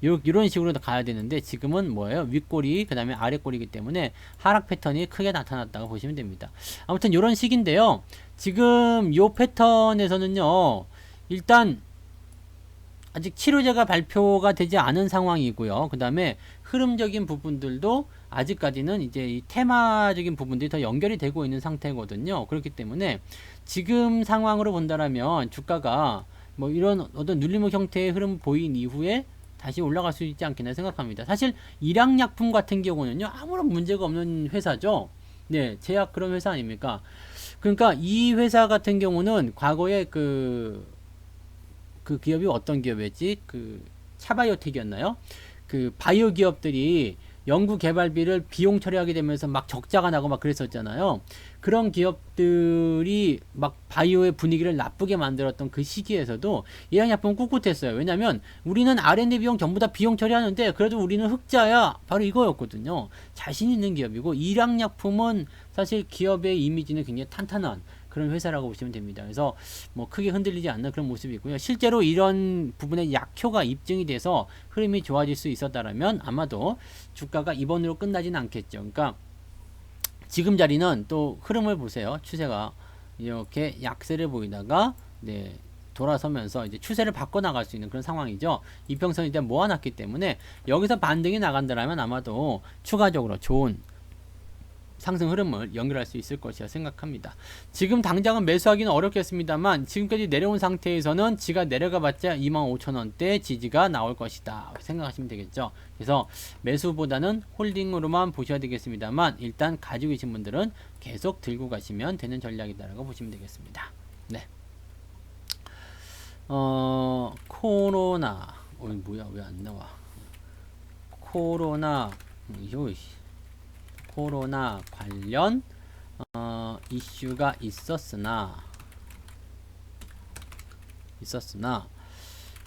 이런 식으로 가야 되는데 지금은 뭐예요? 윗꼬리 그 다음에 아랫꼬리이기 때문에 하락 패턴이 크게 나타났다고 보시면 됩니다. 아무튼 이런 식인데요. 지금 요 패턴에서는요. 일단 아직 치료제가 발표가 되지 않은 상황이고요. 그 다음에 흐름적인 부분들도 아직까지는 이제 이 테마적인 부분들이 더 연결이 되고 있는 상태거든요. 그렇기 때문에 지금 상황으로 본다라면 주가가 뭐 이런 어떤 눌림목 형태의 흐름 보인 이후에 다시 올라갈 수 있지 않겠나 생각합니다. 사실 일양약품 같은 경우는요. 아무런 문제가 없는 회사죠. 네, 제약 그런 회사 아닙니까? 그러니까 이 회사 같은 경우는 과거에 그 기업이 어떤 기업이었지? 그 차바이오텍이었나요? 그 바이오 기업들이 연구 개발비를 비용 처리하게 되면서 막 적자가 나고 막 그랬었잖아요. 그런 기업들이 막 바이오의 분위기를 나쁘게 만들었던 그 시기에서도 일양약품은 꿋꿋했어요. 왜냐면 우리는 R&D 비용 전부 다 비용 처리하는데 그래도 우리는 흑자야. 바로 이거였거든요. 자신 있는 기업이고 일양약품은 사실 기업의 이미지는 굉장히 탄탄한 그런 회사라고 보시면 됩니다. 그래서 뭐 크게 흔들리지 않는 그런 모습이 있고요. 실제로 이런 부분에 약효가 입증이 돼서 흐름이 좋아질 수 있었다라면 아마도 주가가 이번으로 끝나지는 않겠죠. 그러니까 지금 자리는 또 흐름을 보세요. 추세가 이렇게 약세를 보이다가 네, 돌아서면서 이제 추세를 바꿔 나갈 수 있는 그런 상황이죠. 이평선이 일단 모아놨기 때문에 여기서 반등이 나간다라면 아마도 추가적으로 좋은 상승 흐름을 연결할 수 있을 것이라 생각합니다. 지금 당장은 매수하기는 어렵겠습니다만 지금까지 내려온 상태에서는 지가 내려가 봤자 25,000원대 지지가 나올 것이다 생각하시면 되겠죠. 그래서 매수보다는 홀딩으로만 보셔야 되겠습니다만 일단 가지고 계신 분들은 계속 들고 가시면 되는 전략이다라고 보시면 되겠습니다. 네. 코로나 뭐야 왜 안 나와? 코로나 코로나 관련 이슈가 있었으나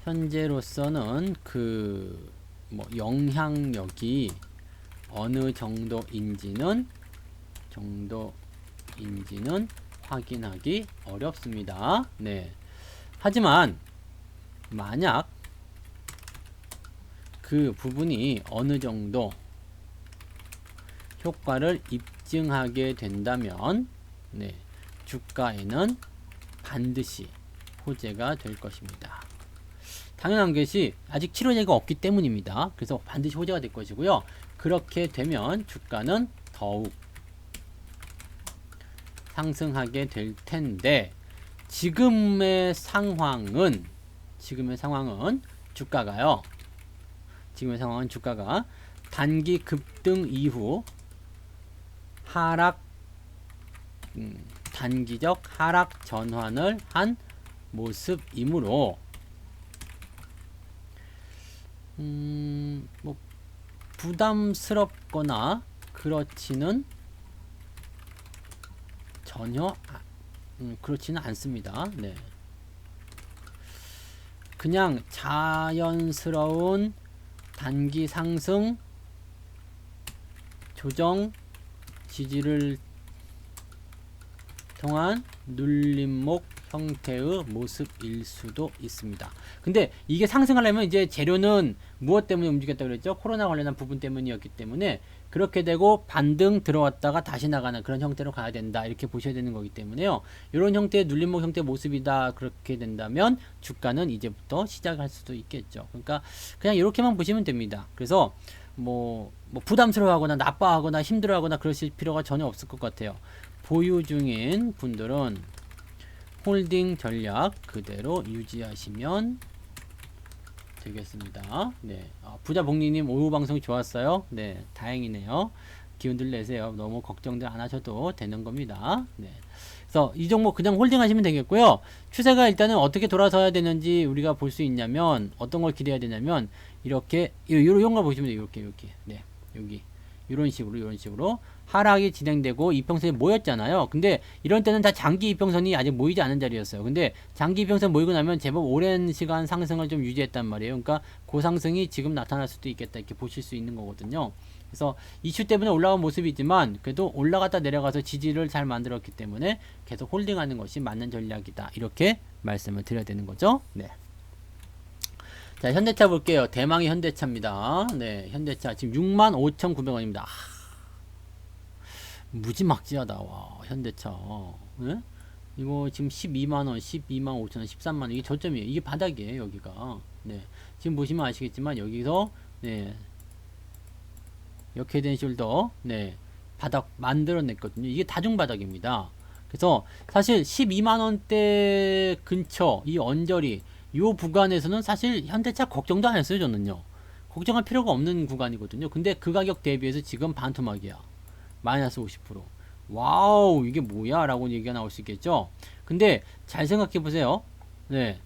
현재로서는 그 뭐 영향력이 어느 정도인지는 확인하기 어렵습니다. 네. 하지만 만약 그 부분이 어느 정도 효과를 입증하게 된다면 네, 주가에는 반드시 호재가 될 것입니다. 당연한 것이 아직 치료제가 없기 때문입니다. 그래서 반드시 호재가 될 것이고요. 그렇게 되면 주가는 더욱 상승하게 될 텐데 지금의 상황은 주가가 단기 급등 이후 단기적 하락 전환을 한 모습이므로 뭐 부담스럽거나 그렇지는 전혀 그렇지는 않습니다. 네. 그냥 자연스러운 단기 상승 조정 지지를 통한 눌림목 형태의 모습일 수도 있습니다. 근데 이게 상승하려면 이제 재료는 무엇 때문에 움직였다고 그랬죠? 코로나 관련한 부분 때문이었기 때문에 그렇게 되고 반등 들어왔다가 다시 나가는 그런 형태로 가야 된다. 이렇게 보셔야 되는 거기 때문에요. 이런 형태의 눌림목 형태 모습이다. 그렇게 된다면 주가는 이제부터 시작할 수도 있겠죠. 그러니까 그냥 이렇게만 보시면 됩니다. 그래서 뭐 부담스러워하거나 나빠하거나 힘들어하거나 그러실 필요가 전혀 없을 것 같아요. 보유 중인 분들은 홀딩 전략 그대로 유지하시면 되겠습니다. 네. 부자복리님 오후 방송 좋았어요. 네. 다행이네요. 기운들 내세요. 너무 걱정들 안 하셔도 되는 겁니다. 네. 그래서 이 종목 그냥 홀딩 하시면 되겠고요. 추세가 일단은 어떻게 돌아서야 되는지 우리가 볼 수 있냐면 어떤 걸 기대해야 되냐면 이렇게 이런 걸 보시면 돼요. 이렇게 네. 여기 이런 식으로 하락이 진행되고 이평선이 모였잖아요. 근데 이런 때는 다 장기 이평선이 아직 모이지 않은 자리였어요. 근데 장기 이평선 모이고 나면 제법 오랜 시간 상승을 좀 유지했단 말이에요. 그러니까 고상승이 지금 나타날 수도 있겠다 이렇게 보실 수 있는 거거든요. 그래서 이슈 때문에 올라온 모습이지만 그래도 올라갔다 내려가서 지지를 잘 만들었기 때문에 계속 홀딩하는 것이 맞는 전략이다. 이렇게 말씀을 드려야 되는 거죠. 네. 자, 현대차 볼게요. 대망의 현대차입니다. 네, 현대차 지금 65,900원입니다. 무지막지하다. 와, 현대차. 네? 이거 지금 12만원, 12만 5천원, 13만원. 이게 저점이에요. 이게 바닥이에요, 여기가. 네. 지금 보시면 아시겠지만, 여기서, 네. 역헤드 숄더, 네. 바닥 만들어냈거든요. 이게 다중바닥입니다. 그래서 사실 12만원대 근처, 이 언저리, 요 구간에서는 사실 현대차 걱정도 안 했어요, 저는요. 걱정할 필요가 없는 구간이거든요. 근데 그 가격 대비해서 지금 반토막이야. 마이너스 50%. 와우, 이게 뭐야? 라고 얘기가 나올 수 있겠죠? 근데 잘 생각해 보세요. 네.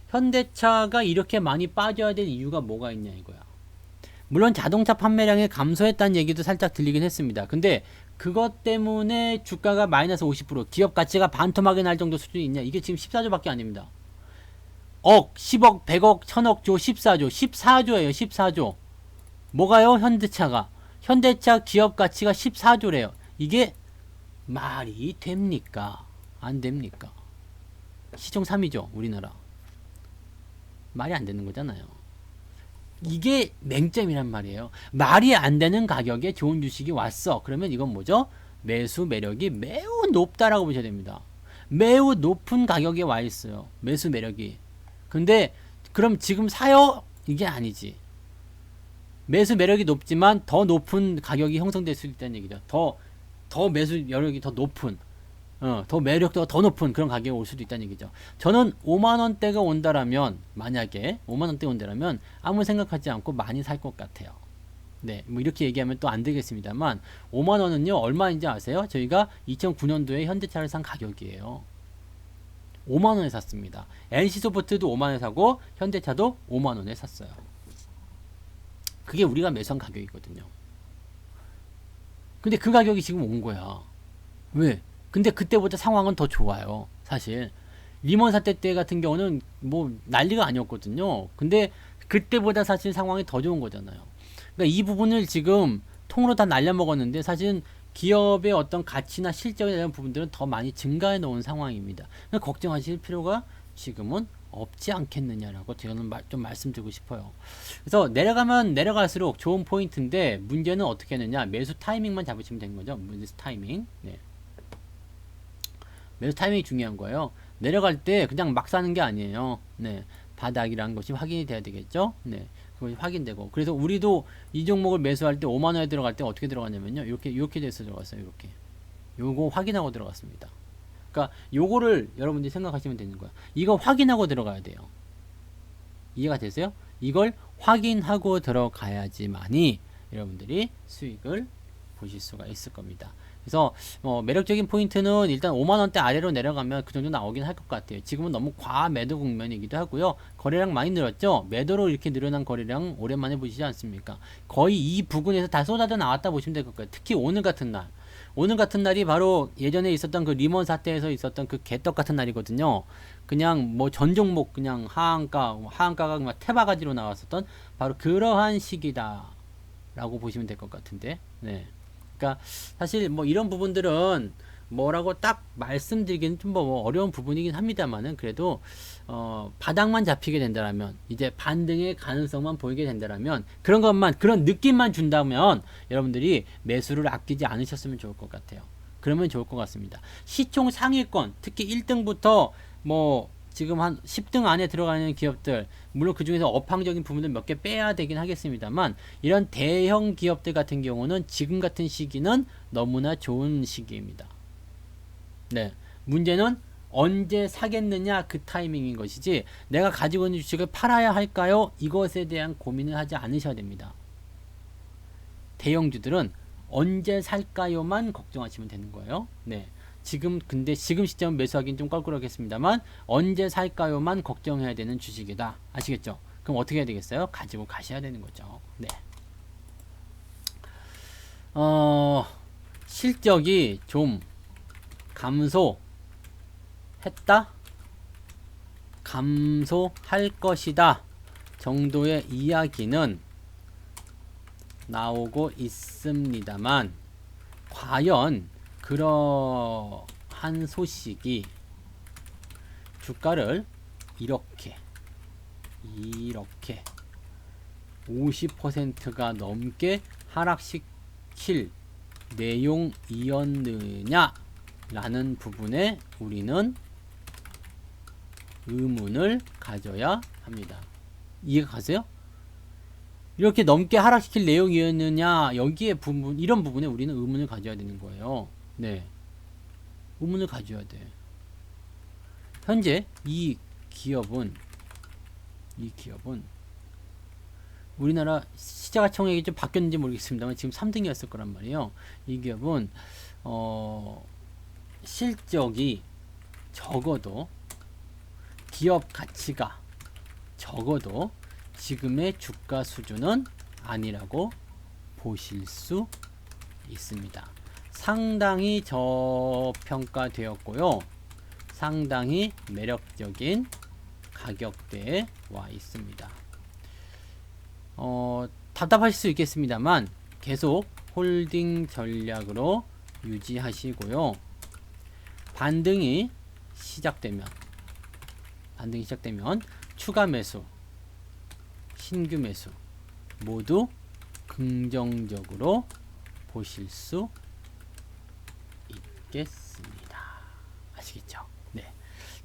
현대차가 이렇게 많이 빠져야 될 이유가 뭐가 있냐 이거야. 물론 자동차 판매량이 감소했다는 얘기도 살짝 들리긴 했습니다. 근데 그것 때문에 주가가 마이너스 50%, 기업 가치가 반토막이 날 정도 수준이 있냐? 이게 지금 14조밖에 아닙니다. 억, 10억, 100억, 1000억 조, 14조. 14조예요, 14조. 뭐가요? 현대차가. 현대차 기업 가치가 14조래요. 이게 말이 됩니까? 안 됩니까? 시총 3위죠, 우리나라. 말이 안 되는 거잖아요. 이게 맹점이란 말이에요. 말이 안 되는 가격에 좋은 주식이 왔어. 그러면 이건 뭐죠? 매수 매력이 매우 높다라고 보셔야 됩니다. 매우 높은 가격에 와 있어요. 매수 매력이. 근데 그럼 지금 사요? 이게 아니지. 매수 매력이 높지만 더 높은 가격이 형성될 수 있다는 얘기죠. 더 매수 매력이 더 높은, 더 매력도가 더 높은 그런 가격이 올 수도 있다는 얘기죠. 저는 5만원대가 온다라면, 만약에 5만원대 온다라면 아무 생각하지 않고 많이 살 것 같아요. 네, 뭐 이렇게 얘기하면 또 안 되겠습니다만, 5만원은요, 얼마인지 아세요? 저희가 2009년도에 현대차를 산 가격이에요. 5만원에 샀습니다. NC소프트도 5만원에 사고, 현대차도 5만원에 샀어요. 그게 우리가 매수한 가격이거든요. 근데 그 가격이 지금 온 거야. 왜? 근데 그때보다 상황은 더 좋아요. 사실 리먼 사태 때 같은 경우는 뭐 난리가 아니었거든요. 근데 그때보다 사실 상황이 더 좋은 거잖아요. 그러니까 이 부분을 지금 통으로 다 날려먹었는데 사실은 기업의 어떤 가치나 실적에 대한 부분들은 더 많이 증가해 놓은 상황입니다. 그러니까 걱정하실 필요가 지금은 없지 않겠느냐라고 저는 좀 말씀드리고 싶어요. 그래서 내려가면 내려갈수록 좋은 포인트인데 문제는 어떻게 하느냐, 매수 타이밍만 잡으시면 되는 거죠. 매수 타이밍. 네. 매수 타이밍이 중요한 거예요. 내려갈 때 그냥 막 사는 게 아니에요. 네. 바닥이라는 것이 확인이 돼야 되겠죠. 네. 그것이 확인되고. 그래서 우리도 이 종목을 매수할 때 5만원에 들어갈 때 어떻게 들어갔냐면요. 이렇게 돼서 들어갔어요. 이렇게. 요거 확인하고 들어갔습니다. 그러니까 요거를 여러분들이 생각하시면 되는 거야. 이거 확인하고 들어가야 돼요. 이해가 되세요? 이걸 확인하고 들어가야지만이 여러분들이 수익을 보실 수가 있을 겁니다. 그래서 매력적인 포인트는 일단 5만원대 아래로 내려가면 그 정도 나오긴 할 것 같아요. 지금은 너무 과매도 국면이기도 하고요. 거래량 많이 늘었죠. 매도로 이렇게 늘어난 거래량 오랜만에 보시지 않습니까? 거의 이 부근에서 다 쏟아져 나왔다 보시면 될 것 같아요. 특히 오늘 같은 날. 오늘 같은 날이 바로 예전에 있었던 그 리먼 사태에서 있었던 그 개떡 같은 날이거든요. 그냥 뭐 전 종목 그냥 하한가가 막 태바가지로 나왔었던 바로 그러한 시기다 라고 보시면 될 것 같은데. 네. 그러니까 사실 뭐 이런 부분들은 뭐라고 딱 말씀드리기는 좀 뭐 어려운 부분이긴 합니다만은 그래도 바닥만 잡히게 된다라면 이제 반등의 가능성만 보이게 된다라면 그런 것만 그런 느낌만 준다면 여러분들이 매수를 아끼지 않으셨으면 좋을 것 같아요. 그러면 좋을 것 같습니다. 시총 상위권 특히 1등부터 뭐 지금 한 10등 안에 들어가는 기업들 물론 그 중에서 업황적인 부분들 몇 개 빼야 되긴 하겠습니다만 이런 대형 기업들 같은 경우는 지금 같은 시기는 너무나 좋은 시기입니다. 네, 문제는 언제 사겠느냐 그 타이밍인 것이지 내가 가지고 있는 주식을 팔아야 할까요? 이것에 대한 고민을 하지 않으셔야 됩니다. 대형주들은 언제 살까요만 걱정하시면 되는 거예요. 네. 근데 지금 시점 매수하기는 좀 껄끄럽겠습니다만 언제 살까요만 걱정해야 되는 주식이다. 아시겠죠? 그럼 어떻게 해야 되겠어요? 가지고 가셔야 되는 거죠. 네. 실적이 좀 감소할 것이다 정도의 이야기는 나오고 있습니다만 과연 그러한 소식이 주가를 이렇게 50%가 넘게 하락시킬 내용이었느냐 라는 부분에 우리는 의문을 가져야 합니다. 이해가 가세요? 이렇게 넘게 하락시킬 내용이었느냐 여기에 이런 부분에 우리는 의문을 가져야 되는 거예요. 네, 의문을 가져야 돼. 현재 이 기업은 우리나라 시가총액이 좀 바뀌었는지 모르겠습니다만 지금 3등이었을 거란 말이에요. 이 기업은 실적이 적어도 기업 가치가 적어도 지금의 주가 수준은 아니라고 보실 수 있습니다. 상당히 저평가되었고요. 상당히 매력적인 가격대에 와 있습니다. 답답하실 수 있겠습니다만 계속 홀딩 전략으로 유지하시고요. 반등이 시작되면 추가 매수, 신규 매수 모두 긍정적으로 보실 수 있겠습니다. 아시겠죠? 네.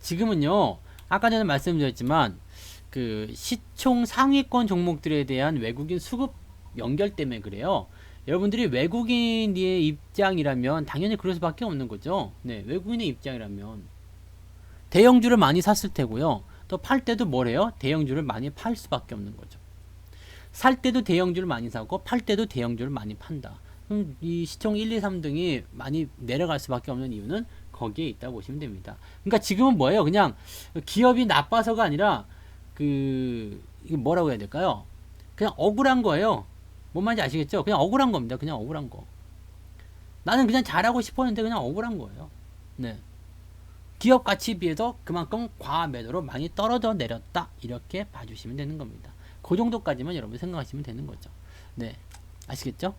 지금은요, 아까 전에 말씀드렸지만 그 시총 상위권 종목들에 대한 외국인 수급 연결 때문에 그래요. 여러분들이 외국인의 입장이라면 당연히 그럴 수밖에 없는 거죠. 네, 외국인의 입장이라면 대형주를 많이 샀을 테고요. 또 팔 때도 뭐래요? 대형주를 많이 팔 수밖에 없는 거죠. 살 때도 대형주를 많이 사고 팔 때도 대형주를 많이 판다. 그럼 이 시총 1, 2, 3등이 많이 내려갈 수밖에 없는 이유는 거기에 있다고 보시면 됩니다. 그러니까 지금은 뭐예요? 그냥 기업이 나빠서가 아니라 이게 뭐라고 해야 될까요? 그냥 억울한 거예요. 뭔 말인지 아시겠죠? 그냥 억울한 겁니다. 그냥 억울한 거. 나는 그냥 잘하고 싶었는데 그냥 억울한 거예요. 네. 기업 가치에 비해서 그만큼 과매도로 많이 떨어져 내렸다. 이렇게 봐주시면 되는 겁니다. 그 정도까지만 여러분 생각하시면 되는 거죠. 네. 아시겠죠?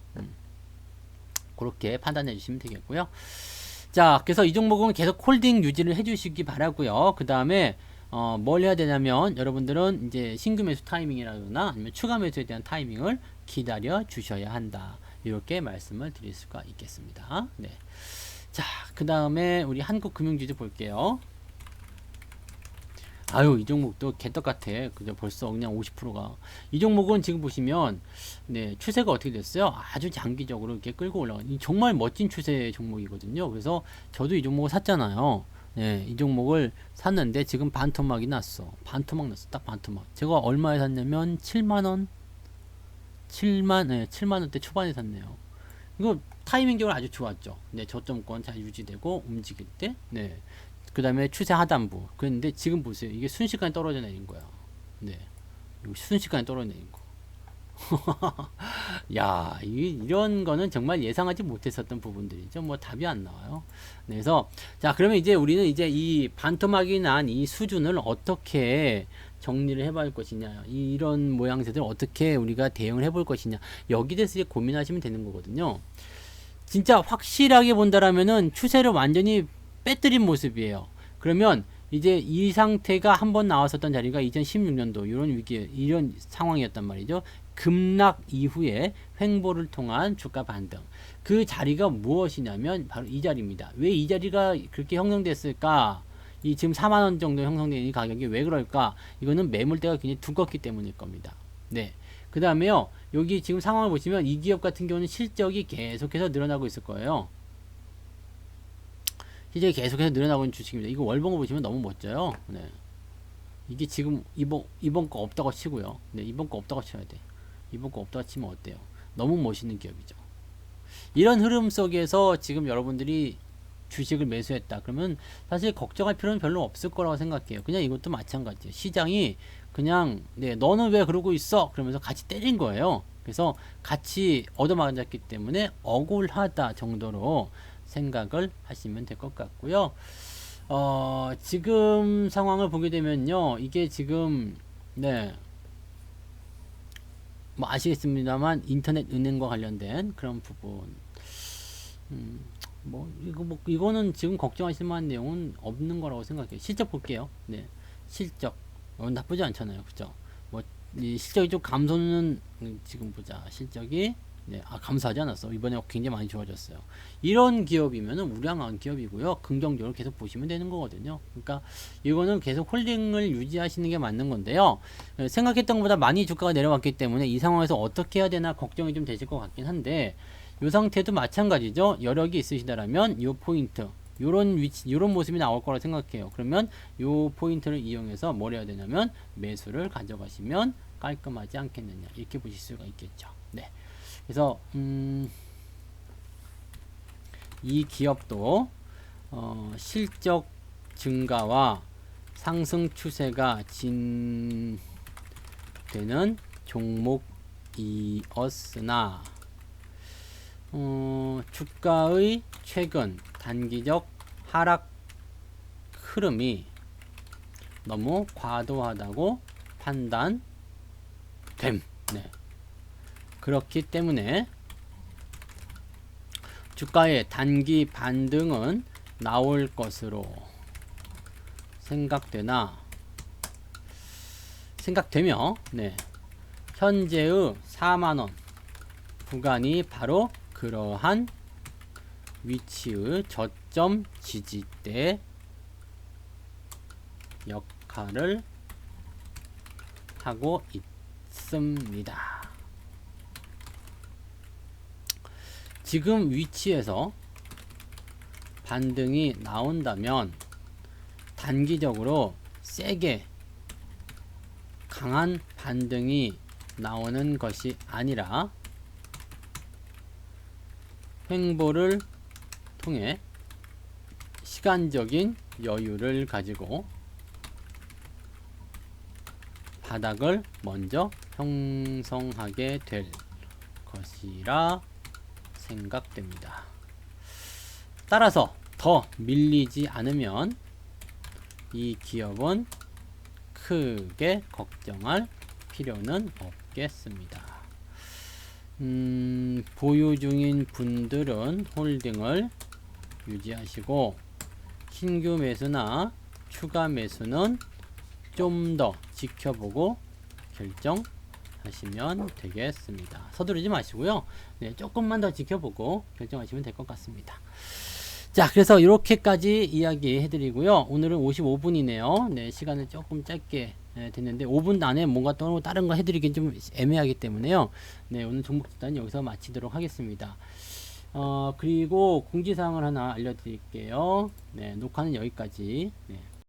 그렇게 판단해 주시면 되겠고요. 자, 그래서 이 종목은 계속 홀딩 유지를 해 주시기 바라고요. 그 다음에 뭘 해야 되냐면 여러분들은 이제 신규 매수 타이밍이라거나 아니면 추가 매수에 대한 타이밍을 기다려 주셔야 한다. 이렇게 말씀을 드릴 수가 있겠습니다. 네. 자, 그 다음에 우리 한국금융지주 볼게요. 아유, 이 종목도 개떡 같아. 그죠? 벌써 그냥 50%가. 이 종목은 지금 보시면, 네, 추세가 어떻게 됐어요? 아주 장기적으로 이렇게 끌고 올라가는, 정말 멋진 추세 종목이거든요. 그래서 저도 이 종목을 샀잖아요. 네, 이 종목을 샀는데 지금 반토막이 났어. 반토막 났어. 딱 반토막. 제가 얼마에 샀냐면 7만원? 7만원대 초반에 샀네요. 이거 타이밍적으로 아주 좋았죠. 네, 저점권 잘 유지되고 움직일 때. 네. 그 다음에 추세 하단부. 그런데 지금 보세요. 이게 순식간에 떨어져 내린 거야. 네. 순식간에 떨어져 내린 거. 야, 이런 거는 정말 예상하지 못했었던 부분들이죠. 뭐 답이 안 나와요. 그래서 자, 그러면 이제 우리는 이제 이 반토막이 난 이 수준을 어떻게 정리를 해볼 것이냐, 이런 모양새들 어떻게 우리가 대응을 해볼 것이냐, 여기 대해서 이제 고민하시면 되는 거거든요. 진짜 확실하게 본다라면은 추세를 완전히 빼뜨린 모습이에요. 그러면 이제 이 상태가 한번 나왔었던 자리가 2016년도 이런 위기, 이런 상황이었단 말이죠. 급락 이후에 횡보를 통한 주가 반등. 그 자리가 무엇이냐면 바로 이 자리입니다. 왜 이 자리가 그렇게 형성됐을까? 이 지금 4만 원 정도 형성된 이 가격이 왜 그럴까? 이거는 매물대가 굉장히 두껍기 때문일 겁니다. 네. 그 다음에요. 여기 지금 상황을 보시면 이 기업 같은 경우는 실적이 계속해서 늘어나고 있을 거예요. 실적이 계속해서 늘어나고 있는 주식입니다. 이거 월봉을 보시면 너무 멋져요. 네. 이게 지금 이번 거 없다고 치고요. 네, 이번 거 없다고 쳐야 돼. 이번 거 없다고 치면 어때요? 너무 멋있는 기업이죠. 이런 흐름 속에서 지금 여러분들이 주식을 매수했다. 그러면 사실 걱정할 필요는 별로 없을 거라고 생각해요. 그냥 이것도 마찬가지예요. 시장이 그냥 네, 너는 왜 그러고 있어? 그러면서 같이 때린 거예요. 그래서 같이 얻어맞았기 때문에 억울하다 정도로 생각을 하시면 될 것 같고요. 지금 상황을 보게 되면요. 이게 지금 네. 뭐 아시겠습니다만 인터넷 은행과 관련된 그런 부분 이거는 지금 걱정하실 만한 내용은 없는 거라고 생각해요. 실적 볼게요. 네, 실적 나쁘지 않잖아요, 그죠? 뭐 이 실적이 좀 감소는 지금 보자. 실적이 네, 감소하지 않았어. 이번에 굉장히 많이 좋아졌어요. 이런 기업이면은 우량한 기업이고요. 긍정적으로 계속 보시면 되는 거거든요. 그러니까 이거는 계속 홀딩을 유지하시는 게 맞는 건데요. 생각했던 것보다 많이 주가가 내려왔기 때문에 이 상황에서 어떻게 해야 되나 걱정이 좀 되실 것 같긴 한데 이 상태도 마찬가지죠. 여력이 있으시다라면 이 포인트, 요런 위치, 요런 모습이 나올 거라 생각해요. 그러면 요 포인트를 이용해서 뭘 해야 되냐면 매수를 가져가시면 깔끔하지 않겠느냐 이렇게 보실 수가 있겠죠. 네. 그래서 이 기업도 실적 증가와 상승 추세가 진되는 종목이었으나 주가의 최근 단기적 하락 흐름이 너무 과도하다고 판단됨. 네. 그렇기 때문에 주가의 단기 반등은 나올 것으로 생각되며 네. 현재의 4만원 구간이 바로 그러한 위치의 저점 지지대 역할을 하고 있습니다. 지금 위치에서 반등이 나온다면 단기적으로 세게 강한 반등이 나오는 것이 아니라 횡보를 통해 시간적인 여유를 가지고 바닥을 먼저 형성하게 될 것이라 생각됩니다. 따라서 더 밀리지 않으면 이 기업은 크게 걱정할 필요는 없겠습니다. 보유 중인 분들은 홀딩을 유지하시고 신규 매수나 추가 매수는 좀 더 지켜보고 결정하시면 되겠습니다. 서두르지 마시고요. 네, 조금만 더 지켜보고 결정하시면 될 것 같습니다. 자, 그래서 이렇게까지 이야기 해드리고요. 오늘은 55분이네요. 네, 시간을 조금 짧게 됐는데 5분 안에 뭔가 또 다른 거 해드리긴 좀 애매하기 때문에요. 네, 오늘 종목 집단 여기서 마치도록 하겠습니다. 그리고 공지사항을 하나 알려드릴게요. 네, 녹화는 여기까지. 네.